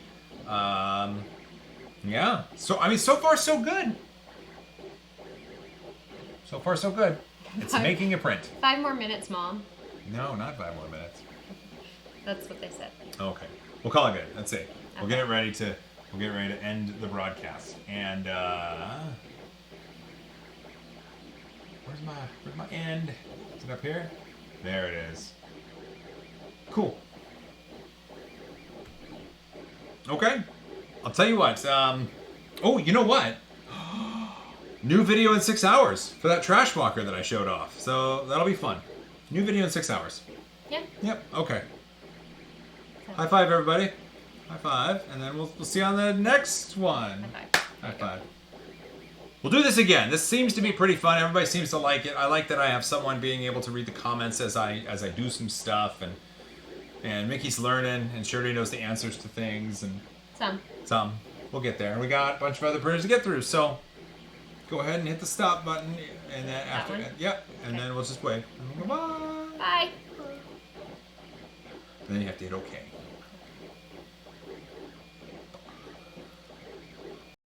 Yeah. So, I mean, so far so good. So far so good. It's making a print.
5 more minutes, Mom.
No, not 5 more minutes.
That's what they said.
Okay. We'll call it good. That's it. We'll get ready to end the broadcast. And where's my end? Is it up here? There it is. Cool. Okay. I'll tell you what. Oh, you know what? New video in 6 hours for that trash walker that I showed off. So that'll be fun. New video in 6 hours.
Yeah.
Yep. Okay. High five, everybody. High five. And then we'll see you on the next one.
High five.
High five. We'll do this again. This seems to be pretty fun. Everybody seems to like it. I like that I have someone being able to read the comments as I do some stuff, and Mickey's learning, and Shirley knows the answers to things, and
Some.
we'll get there. And we got a bunch of other printers to get through, so go ahead and hit the stop button, and then after, yep, and then we'll just wait. Bye-bye.
Bye.
And then you have to hit OK.